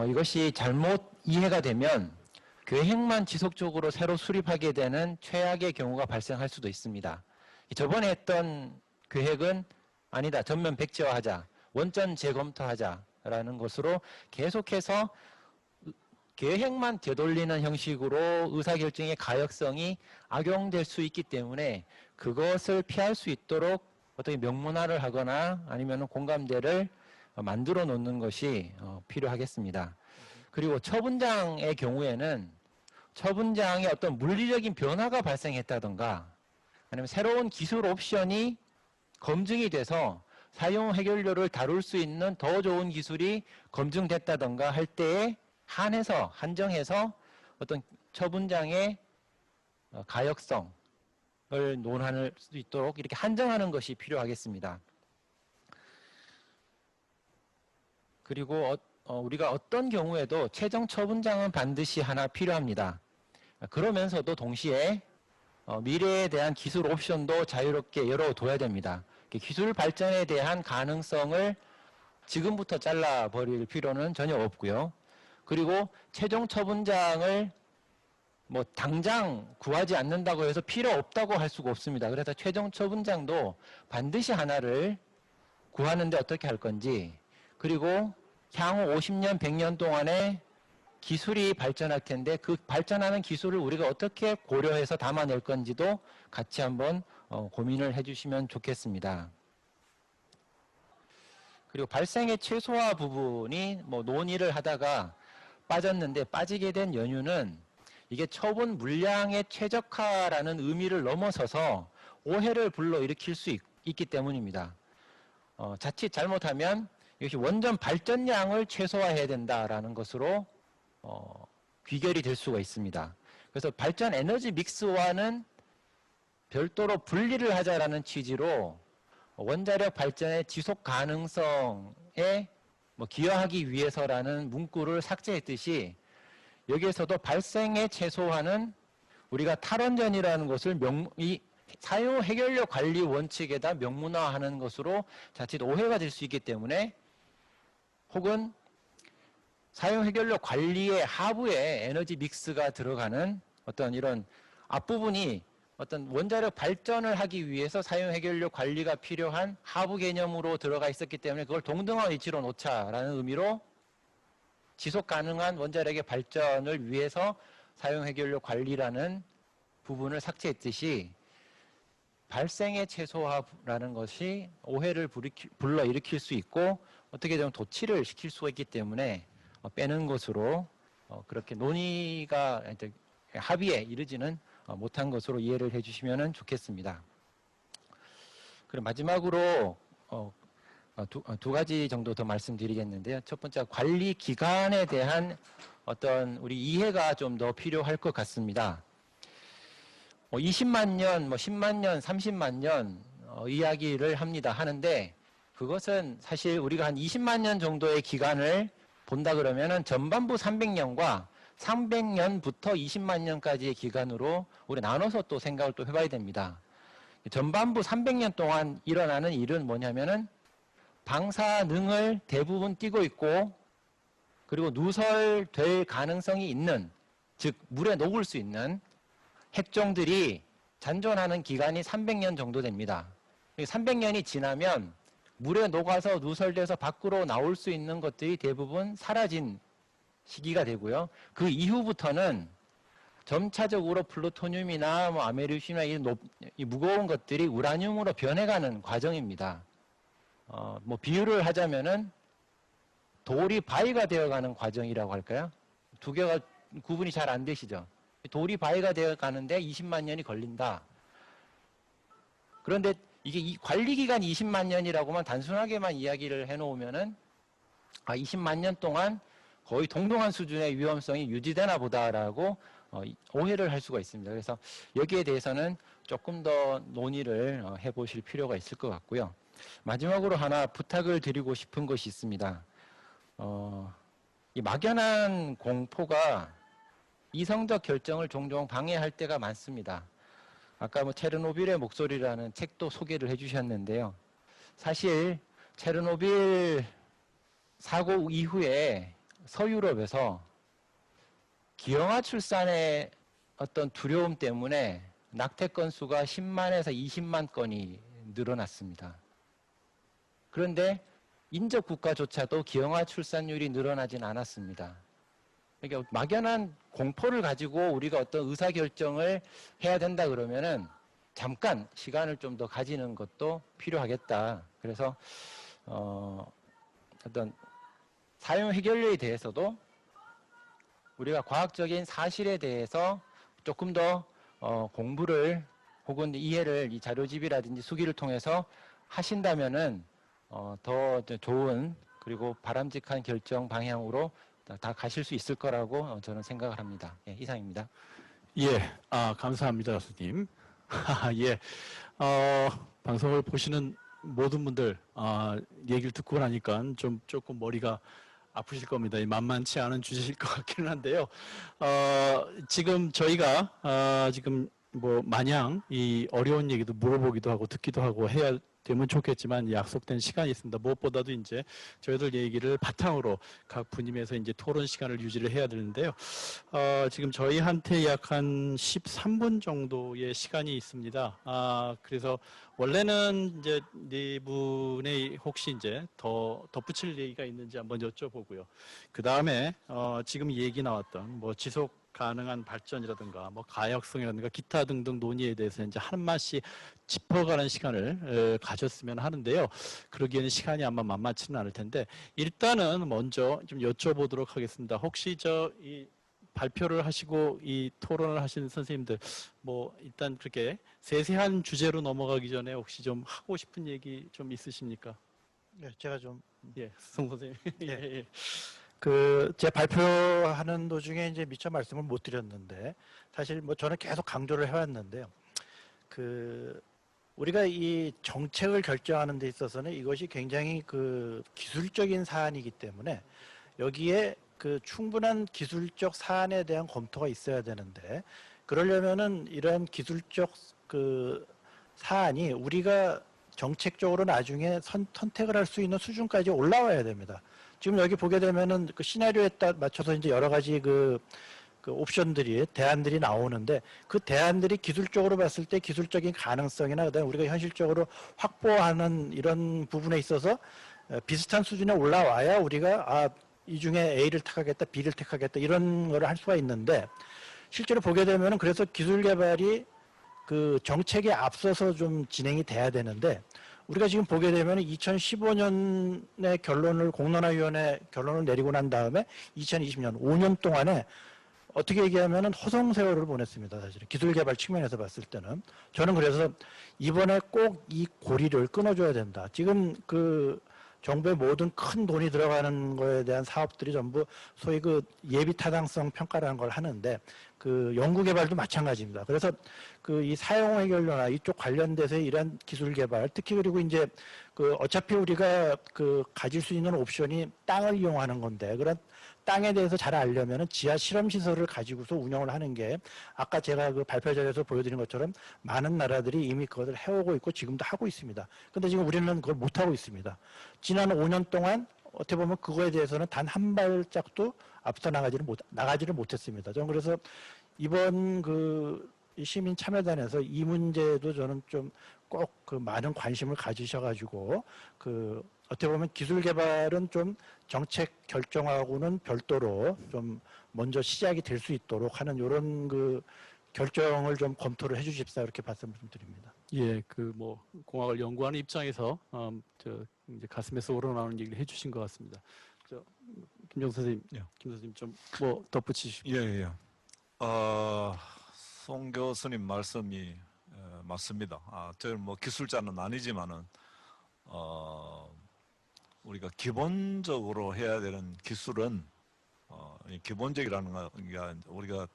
이것이 잘못 이해가 되면 계획만 지속적으로 새로 수립하게 되는 최악의 경우가 발생할 수도 있습니다. 저번에 했던 계획은 아니다, 전면 백지화하자, 원전 재검토하자라는 것으로 계속해서 계획만 되돌리는 형식으로 의사결정의 가역성이 악용될 수 있기 때문에 그것을 피할 수 있도록 어떻게 명문화를 하거나 아니면 공감대를 만들어 놓는 것이 필요하겠습니다. 그리고 처분장의 경우에는 처분장에 어떤 물리적인 변화가 발생했다던가 아니면 새로운 기술 옵션이 검증이 돼서 사용 해결료를 다룰 수 있는 더 좋은 기술이 검증됐다던가 할 때에 한정해서 어떤 처분장의 가역성을 논할 수 있도록 이렇게 한정하는 것이 필요하겠습니다. 그리고 우리가 어떤 경우에도 최종 처분장은 반드시 하나 필요합니다. 그러면서도 동시에 미래에 대한 기술 옵션도 자유롭게 열어둬야 됩니다. 기술 발전에 대한 가능성을 지금부터 잘라버릴 필요는 전혀 없고요. 그리고 최종 처분장을 뭐 당장 구하지 않는다고 해서 필요 없다고 할 수가 없습니다. 그래서 최종 처분장도 반드시 하나를 구하는데 어떻게 할 건지, 그리고 향후 50년, 100년 동안에 기술이 발전할 텐데 그 발전하는 기술을 우리가 어떻게 고려해서 담아낼 건지도 같이 한번 고민을 해주시면 좋겠습니다. 그리고 발생의 최소화 부분이 뭐 논의를 하다가 빠졌는데 빠지게 된 연유는 이게 처분 물량의 최적화라는 의미를 넘어서서 오해를 불러일으킬 수 있기 때문입니다. 자칫 잘못하면 이것이 원전 발전량을 최소화해야 된다라는 것으로 귀결이 될 수가 있습니다. 그래서 발전 에너지 믹스와는 별도로 분리를 하자라는 취지로 원자력 발전의 지속 가능성에 기여하기 위해서라는 문구를 삭제했듯이 여기에서도 발생의 최소화는 우리가 탈원전이라는 것을 이 사용 해결료 관리 원칙에다 명문화하는 것으로 자칫 오해가 될 수 있기 때문에 혹은 사용 해결료 관리의 하부에 에너지 믹스가 들어가는 어떤 이런 앞부분이 어떤 원자력 발전을 하기 위해서 사용 해결료 관리가 필요한 하부 개념으로 들어가 있었기 때문에 그걸 동등한 위치로 놓자라는 의미로 지속 가능한 원자력의 발전을 위해서 사용 해결료 관리라는 부분을 삭제했듯이 발생의 최소화라는 것이 오해를 불러일으킬 수 있고 어떻게 되면 도취를 시킬 수가 있기 때문에 빼는 것으로 그렇게 논의가 합의에 이르지는 못한 것으로 이해를 해주시면 좋겠습니다. 그리고 마지막으로 두 가지 정도 더 말씀드리겠는데요. 첫 번째, 관리 기간에 대한 어떤 우리 이해가 좀 더 필요할 것 같습니다. 20만 년, 10만 년, 30만 년 이야기를 하는데 그것은 사실 우리가 한 20만 년 정도의 기간을 본다 그러면은 전반부 300년과 300년부터 20만 년까지의 기간으로 우리 나눠서 또 생각을 또 해봐야 됩니다. 전반부 300년 동안 일어나는 일은 뭐냐면은 방사능을 대부분 띠고 있고 그리고 누설될 가능성이 있는, 즉 물에 녹을 수 있는 핵종들이 잔존하는 기간이 300년 정도 됩니다. 300년이 지나면 물에 녹아서 누설돼서 밖으로 나올 수 있는 것들이 대부분 사라진 시기가 되고요. 그 이후부터는 점차적으로 플루토늄이나 아메리슘이나 이 무거운 것들이 우라늄으로 변해가는 과정입니다. 비유를 하자면은 돌이 바위가 되어가는 과정이라고 할까요? 두 개가 구분이 잘 안 되시죠? 돌이 바위가 되어가는데 20만 년이 걸린다. 그런데 이게 이 관리기간이 20만 년이라고만 단순하게만 이야기를 해놓으면은 20만 년 동안 거의 동등한 수준의 위험성이 유지되나 보다라고 오해를 할 수가 있습니다. 그래서 여기에 대해서는 조금 더 논의를 해보실 필요가 있을 것 같고요. 마지막으로 하나 부탁을 드리고 싶은 것이 있습니다. 이 막연한 공포가 이성적 결정을 종종 방해할 때가 많습니다. 아까 체르노빌의 목소리라는 책도 소개를 해주셨는데요. 사실 체르노빌 사고 이후에 서유럽에서 기형아 출산의 어떤 두려움 때문에 낙태 건수가 10만에서 20만 건이 늘어났습니다. 그런데 인접 국가조차도 기형아 출산율이 늘어나진 않았습니다. 그러니까 막연한 공포를 가지고 우리가 어떤 의사결정을 해야 된다 그러면은 잠깐 시간을 좀 더 가지는 것도 필요하겠다. 그래서 어떤 사용 해결료에 대해서도 우리가 과학적인 사실에 대해서 조금 더 공부를 혹은 이해를 이 자료집이라든지 수기를 통해서 하신다면은 더 좋은 그리고 바람직한 결정 방향으로 다 가실 수 있을 거라고 저는 생각을 합니다. 예, 이상입니다.
예, 감사합니다, 교수님. 예, 방송을 보시는 모든 분들 얘기를 듣고 나니까 조금 머리가 아프실 겁니다. 만만치 않은 주제일 것 같기는 한데요. 지금 저희가 지금 마냥 이 어려운 얘기도 물어보기도 하고 듣기도 하고 해야 되면 좋겠지만 약속된 시간이 있습니다. 무엇보다도 이제 저희들 얘기를 바탕으로 각 분임에서 이제 토론 시간을 유지를 해야 되는데요. 지금 저희한테 약 한 13분 정도의 시간이 있습니다. 그래서 원래는 이제 네 분의 혹시 이제 더 덧붙일 얘기가 있는지 한번 여쭤보고요. 그 다음에 지금 얘기 나왔던 뭐 지속 가능한 발전이라든가 뭐 가역성이라든가 기타 등등 논의에 대해서 이제 한 맛씩 짚어가는 시간을 가졌으면 하는데요. 그러기에는 시간이 아마 만만치는 않을 텐데 일단은 먼저 좀 여쭤보도록 하겠습니다. 혹시 이 발표를 하시고 이 토론을 하시는 선생님들 뭐 일단 그렇게 세세한 주제로 넘어가기 전에 혹시 좀 하고 싶은 얘기 좀 있으십니까?
네, 제가 좀
예, 송 선생님. 예, 예.
제 발표하는 도중에 이제 미처 말씀을 못 드렸는데 사실 뭐 저는 계속 강조를 해왔는데요. 우리가 이 정책을 결정하는 데 있어서는 이것이 굉장히 기술적인 사안이기 때문에 여기에 충분한 기술적 사안에 대한 검토가 있어야 되는데 그러려면은 이러한 기술적 사안이 우리가 정책적으로 나중에 선택을 할 수 있는 수준까지 올라와야 됩니다. 지금 여기 보게 되면은 시나리오에 맞춰서 이제 여러 가지 옵션들이 대안들이 나오는데 그 대안들이 기술적으로 봤을 때 기술적인 가능성이나 그다음에 우리가 현실적으로 확보하는 이런 부분에 있어서 비슷한 수준에 올라와야 우리가 이 중에 A를 택하겠다, B를 택하겠다 이런 거를 할 수가 있는데 실제로 보게 되면은 그래서 기술 개발이 정책에 앞서서 좀 진행이 돼야 되는데 우리가 지금 보게 되면 2015년에 공론화위원회 결론을 내리고 난 다음에 2020년 5년 동안에 어떻게 얘기하면 허송 세월을 보냈습니다. 사실은 기술 개발 측면에서 봤을 때는 저는 그래서 이번에 꼭 이 고리를 끊어줘야 된다. 지금 정부의 모든 큰 돈이 들어가는 거에 대한 사업들이 전부 소위 예비 타당성 평가라는 걸 하는데 연구 개발도 마찬가지입니다. 그래서 이 사용 해결료나 이쪽 관련돼서의 이러한 기술 개발, 특히 그리고 이제 어차피 우리가 가질 수 있는 옵션이 땅을 이용하는 건데 그런 땅에 대해서 잘 알려면은 지하 실험 시설을 가지고서 운영을 하는 게 아까 제가 발표 자료에서 보여드린 것처럼 많은 나라들이 이미 그것을 해오고 있고 지금도 하고 있습니다. 근데 지금 우리는 그걸 못 하고 있습니다. 지난 5년 동안 어떻게 보면 그거에 대해서는 단 한 발짝도 앞서 나가지를 못했습니다. 저는 그래서 이번 이 시민 참여단에서 이 문제도 저는 좀 꼭 많은 관심을 가지셔가지고 어떻게 보면 기술 개발은 좀 정책 결정하고는 별도로 좀 먼저 시작이 될 수 있도록 하는 이런 결정을 좀 검토를 해주십사 이렇게 말씀을 좀 드립니다.
예, 뭐 공학을 연구하는 입장에서 이제 가슴에서 우러나오는 얘기를 해주신 것 같습니다. 김정 선생님,
예.
김 선생님 좀 뭐 덧붙이시죠.
예. 송 교수님 말씀이 맞습니다. 저는 뭐 기술자는 아니지만은 우리가 기본적으로 해야 되는 기술은 기본적이라는 게 우리가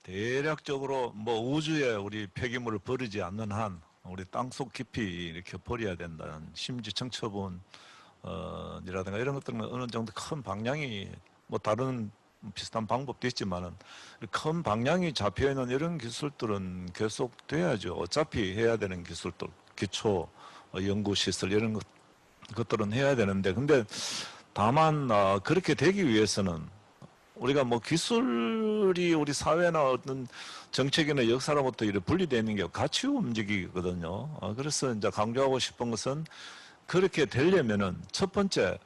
대략적으로 뭐 우주에 우리 폐기물을 버리지 않는 한 우리 땅속 깊이 이렇게 버려야 된다는 심지 청처분 이라든가 이런 것들은 어느 정도 큰 방향이 뭐 다른 비슷한 방법도 있지만은 큰 방향이 잡혀 있는 이런 기술들은 계속 돼야죠. 어차피 해야 되는 기술들, 기초 연구 시설 이런 것들은 해야 되는데, 근데 다만 그렇게 되기 위해서는 우리가 뭐 기술이 우리 사회나 어떤 정책이나 역사로부터 이렇게 분리되어 있는 게 같이 움직이거든요. 그래서 이제 강조하고 싶은 것은 그렇게 되려면은 첫 번째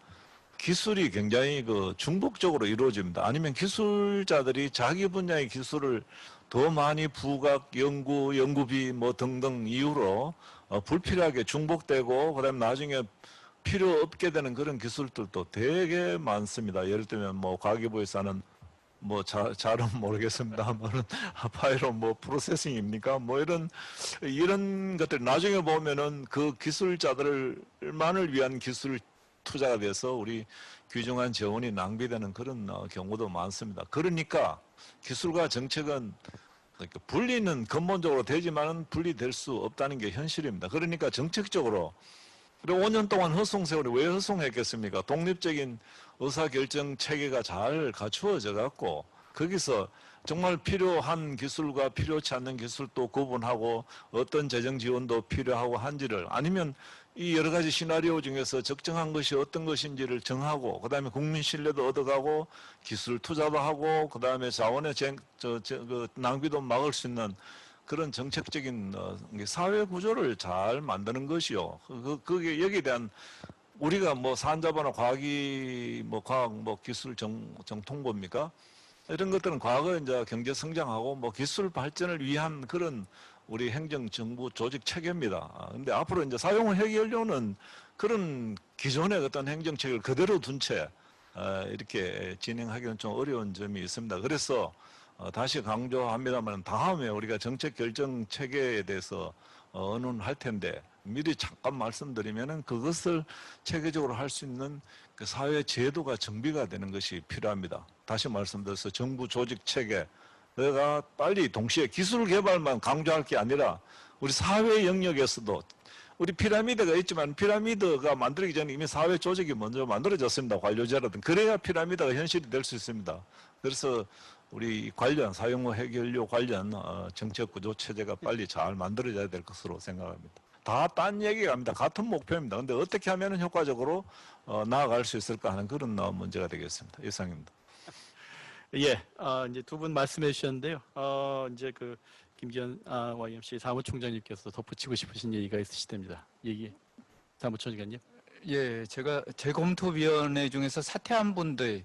기술이 굉장히 중복적으로 이루어집니다. 아니면 기술자들이 자기 분야의 기술을 더 많이 부각, 연구비 뭐 등등 이유로 불필요하게 중복되고 그다음에 나중에 필요 없게 되는 그런 기술들도 되게 많습니다. 예를 들면 뭐 과기부에서 하는 뭐 잘은 모르겠습니다만은 파이로 뭐 프로세싱입니까? 뭐 이런 것들 나중에 보면은 그 기술자들만을 위한 기술 투자가 돼서 우리 귀중한 재원이 낭비되는 그런 경우도 많습니다. 그러니까 기술과 정책은 분리는 근본적으로 되지만은 분리될 수 없다는 게 현실입니다. 그러니까 정책적으로 그리고 5년 동안 허송세월이 왜 허송했겠습니까? 독립적인 의사결정 체계가 잘 갖추어져 갖고 거기서 정말 필요한 기술과 필요치 않는 기술도 구분하고 어떤 재정 지원도 필요하고 한지를 아니면 이 여러 가지 시나리오 중에서 적정한 것이 어떤 것인지를 정하고, 그 다음에 국민 신뢰도 얻어가고, 기술 투자도 하고, 그 다음에 자원의 그 낭비도 막을 수 있는 그런 정책적인 사회 구조를 잘 만드는 것이요. 그게 여기에 대한 우리가 뭐 산자부나 과학이 뭐 과학 뭐 기술 정통부입니까? 이런 것들은 과거 이제 경제 성장하고 뭐 기술 발전을 위한 그런 우리 행정 정부 조직 체계입니다. 근데 앞으로 이제 사용 해결료는 그런 기존의 어떤 행정 체계를 그대로 둔 채 이렇게 진행하기는 좀 어려운 점이 있습니다. 그래서 다시 강조합니다만 다음에 우리가 정책 결정 체계에 대해서 의논할 텐데 미리 잠깐 말씀드리면은 그것을 체계적으로 할 수 있는 그 사회 제도가 정비가 되는 것이 필요합니다. 다시 말씀드려서 정부 조직 체계 내가 빨리 동시에 기술 개발만 강조할 게 아니라 우리 사회 영역에서도 우리 피라미드가 있지만 피라미드가 만들기 전에 이미 사회 조직이 먼저 만들어졌습니다. 관료제라든 그래야 피라미드가 현실이 될 수 있습니다. 그래서 우리 관련 사용료 해결료 관련 정책 구조 체제가 빨리 잘 만들어져야 될 것으로 생각합니다. 다 딴 얘기가 아닙니다. 같은 목표입니다. 근데 어떻게 하면 효과적으로 나아갈 수 있을까 하는 그런 문제가 되겠습니다. 이상입니다.
예, 이제 두 분 말씀해 주셨는데요. 이제 그 김기현 YMC 사무총장님께서 덧붙이고 싶으신 얘기가 있으시답니다. 얘기 사무총장님.
예, 제가 재검토위원회 중에서 사퇴한 분들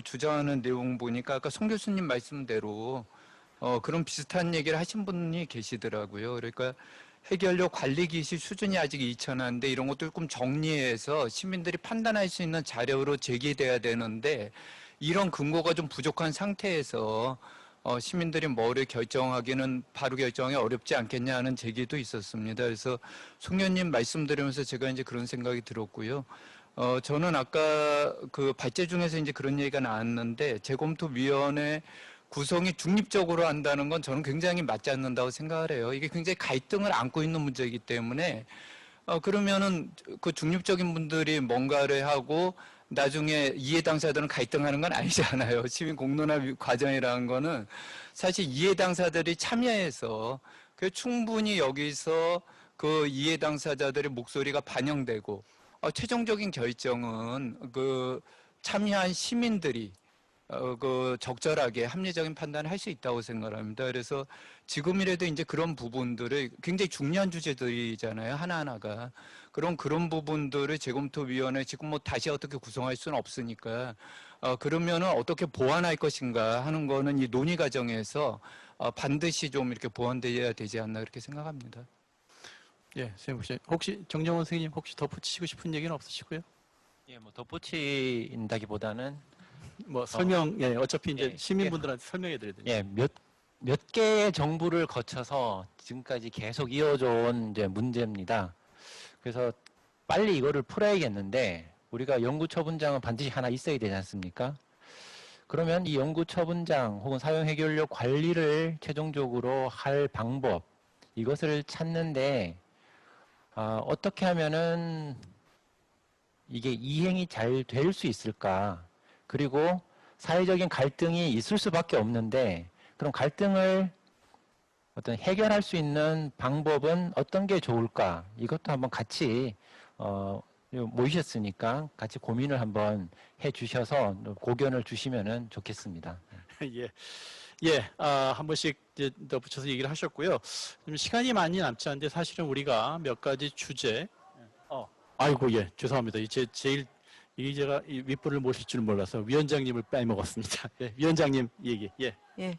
주장하는 내용 보니까 아까 송 교수님 말씀대로 그런 비슷한 얘기를 하신 분이 계시더라고요. 그러니까 해결료 관리 기시 수준이 아직 이천한데 이런 것들 좀 정리해서 시민들이 판단할 수 있는 자료로 제기돼야 되는데 이런 근거가 좀 부족한 상태에서 시민들이 뭐를 결정하기는 바로 결정이 어렵지 않겠냐 하는 제기도 있었습니다. 그래서 송 의원님 말씀드리면서 제가 이제 그런 생각이 들었고요. 저는 아까 그 발제 중에서 이제 그런 얘기가 나왔는데 재검토위원회 구성이 중립적으로 한다는 건 저는 굉장히 맞지 않는다고 생각을 해요. 이게 굉장히 갈등을 안고 있는 문제이기 때문에 그러면은 그 중립적인 분들이 뭔가를 하고 나중에 이해 당사자들은 갈등하는 건 아니잖아요. 시민 공론화 과정이라는 거는 사실 이해 당사자들이 참여해서 그 충분히 여기서 그 이해 당사자들의 목소리가 반영되고 최종적인 결정은 그 참여한 시민들이 그 적절하게 합리적인 판단을 할 수 있다고 생각합니다. 그래서 지금이라도 이제 그런 부분들을 굉장히 중요한 주제들이잖아요. 하나하나가. 그런 부분들을 재검토위원회 지금 뭐 다시 어떻게 구성할 수는 없으니까 그러면은 어떻게 보완할 것인가 하는 거는 이 논의 과정에서 반드시 좀 이렇게 보완되어야 되지 않나 그렇게 생각합니다.
예, 선생님 혹시 정정원 선생님 혹시 덧붙이시고 싶은 얘기는 없으시고요?
예, 뭐 덧붙인다기보다는
뭐 설명, 예, 어차피 이제
예,
시민분들한테 설명해 드려야 되니까.
예, 몇 개의 정부를 거쳐서 지금까지 계속 이어져 온 이제 문제입니다. 그래서 빨리 이거를 풀어야겠는데 우리가 연구처분장은 반드시 하나 있어야 되지 않습니까? 그러면 이 연구처분장 혹은 사용해결료 관리를 최종적으로 할 방법 이것을 찾는데 어떻게 하면은 이게 이행이 잘 될 수 있을까? 그리고 사회적인 갈등이 있을 수밖에 없는데 그럼 갈등을 어떤 해결할 수 있는 방법은 어떤 게 좋을까? 이것도 한번 같이 모이셨으니까 같이 고민을 한번 해 주셔서 고견을 주시면은 좋겠습니다.
예, 예, 한 번씩 이제 덧붙여서 얘기를 하셨고요. 좀 시간이 많이 남지 않은데 사실은 우리가 몇 가지 주제. 아이고, 예, 죄송합니다. 이제 제일 제가 이 윗불을 모실 줄 몰라서 위원장님을 빼먹었습니다. 예, 위원장님 얘기. 예.
예.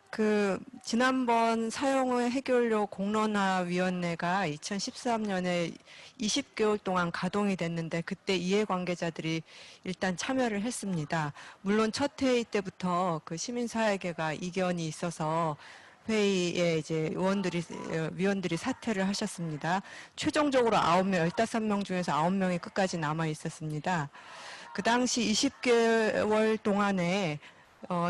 그 지난번 사용의 해결료 공론화위원회가 2013년에 20개월 동안 가동이 됐는데 그때 이해관계자들이 일단 참여를 했습니다. 물론 첫 회의 때부터 그 시민사회계가 이견이 있어서 회의에 이제 위원들이 사퇴를 하셨습니다. 최종적으로 9명, 15명 중에서 9명이 끝까지 남아 있었습니다. 그 당시 20개월 동안에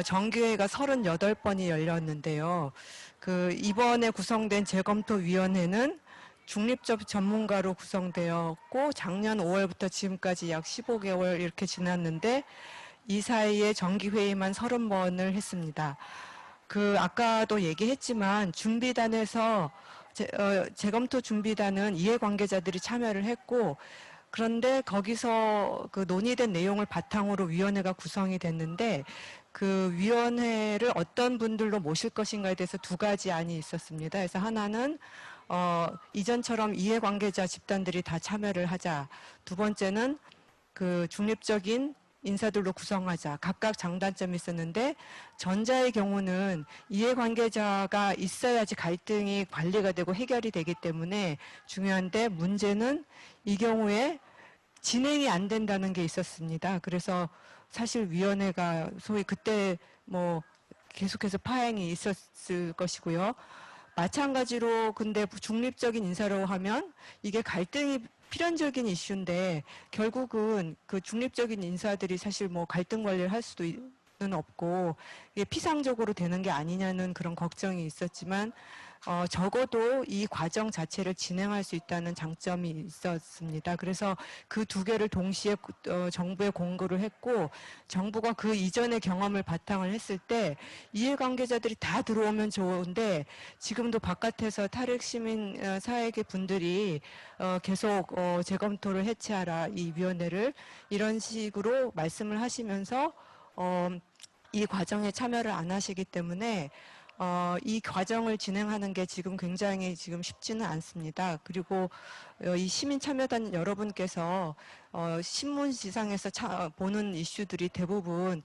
정기회의가 38번이 열렸는데요. 그 이번에 구성된 재검토위원회는 중립적 전문가로 구성되었고 작년 5월부터 지금까지 약 15개월 이렇게 지났는데 이 사이에 정기회의만 30번을 했습니다. 그 아까도 얘기했지만 준비단에서 재검토 준비단은 이해관계자들이 참여를 했고 그런데 거기서 그 논의된 내용을 바탕으로 위원회가 구성이 됐는데 그 위원회를 어떤 분들로 모실 것인가에 대해서 두 가지 안이 있었습니다. 그래서 하나는 이전처럼 이해관계자 집단들이 다 참여를 하자. 두 번째는 그 중립적인 인사들로 구성하자. 각각 장단점이 있었는데 전자의 경우는 이해관계자가 있어야지 갈등이 관리가 되고 해결이 되기 때문에 중요한데 문제는 이 경우에 진행이 안 된다는 게 있었습니다. 그래서 사실 위원회가 소위 그때 뭐 계속해서 파행이 있었을 것이고요. 마찬가지로 근데 중립적인 인사로 하면 이게 갈등이 필연적인 이슈인데 결국은 그 중립적인 인사들이 사실 뭐 갈등 관리를 할 수도 는 없고 이게 피상적으로 되는 게 아니냐는 그런 걱정이 있었지만 적어도 이 과정 자체를 진행할 수 있다는 장점이 있었습니다. 그래서 그 두 개를 동시에 정부에 공고를 했고 정부가 그 이전의 경험을 바탕을 했을 때 이해관계자들이 다 들어오면 좋은데 지금도 바깥에서 탈핵 시민 사회계 분들이 계속 재검토를 해체하라 이 위원회를 이런 식으로 말씀을 하시면서 이 과정에 참여를 안 하시기 때문에 이 과정을 진행하는 게 지금 굉장히 지금 쉽지는 않습니다. 그리고 이 시민 참여단 여러분께서 신문 지상에서 보는 이슈들이 대부분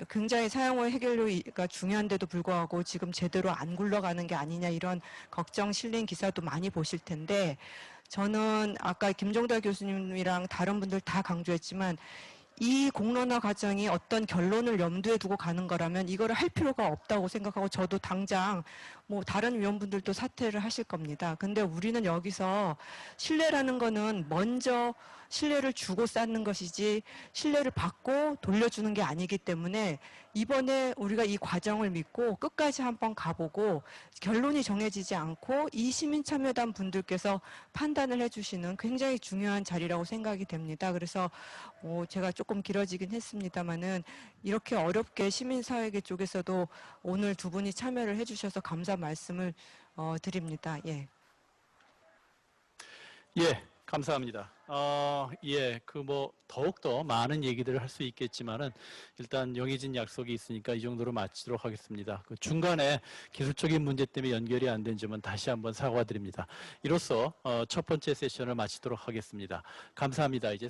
굉장히 사용의 해결료가 중요한데도 불구하고 지금 제대로 안 굴러가는 게 아니냐 이런 걱정 실린 기사도 많이 보실 텐데 저는 아까 김종달 교수님이랑 다른 분들 다 강조했지만 이 공론화 과정이 어떤 결론을 염두에 두고 가는 거라면 이거를 할 필요가 없다고 생각하고 저도 당장 뭐 다른 위원분들도 사퇴를 하실 겁니다. 근데 우리는 여기서 신뢰라는 거는 먼저 신뢰를 주고 쌓는 것이지 신뢰를 받고 돌려주는 게 아니기 때문에 이번에 우리가 이 과정을 믿고 끝까지 한번 가보고 결론이 정해지지 않고 이 시민참여단 분들께서 판단을 해주시는 굉장히 중요한 자리라고 생각이 됩니다. 그래서 제가 조금 길어지긴 했습니다만은 이렇게 어렵게 시민사회계 쪽에서도 오늘 두 분이 참여를 해주셔서 감사 말씀을 드립니다. 예.
예, 감사합니다. 예, 그 뭐 더욱더 많은 얘기들을 할 수 있겠지만은 일단 영해진 약속이 있으니까 이 정도로 마치도록 하겠습니다. 그 중간에 기술적인 문제 때문에 연결이 안 된 점은 다시 한번 사과드립니다. 이로써 첫 번째 세션을 마치도록 하겠습니다. 감사합니다. 이제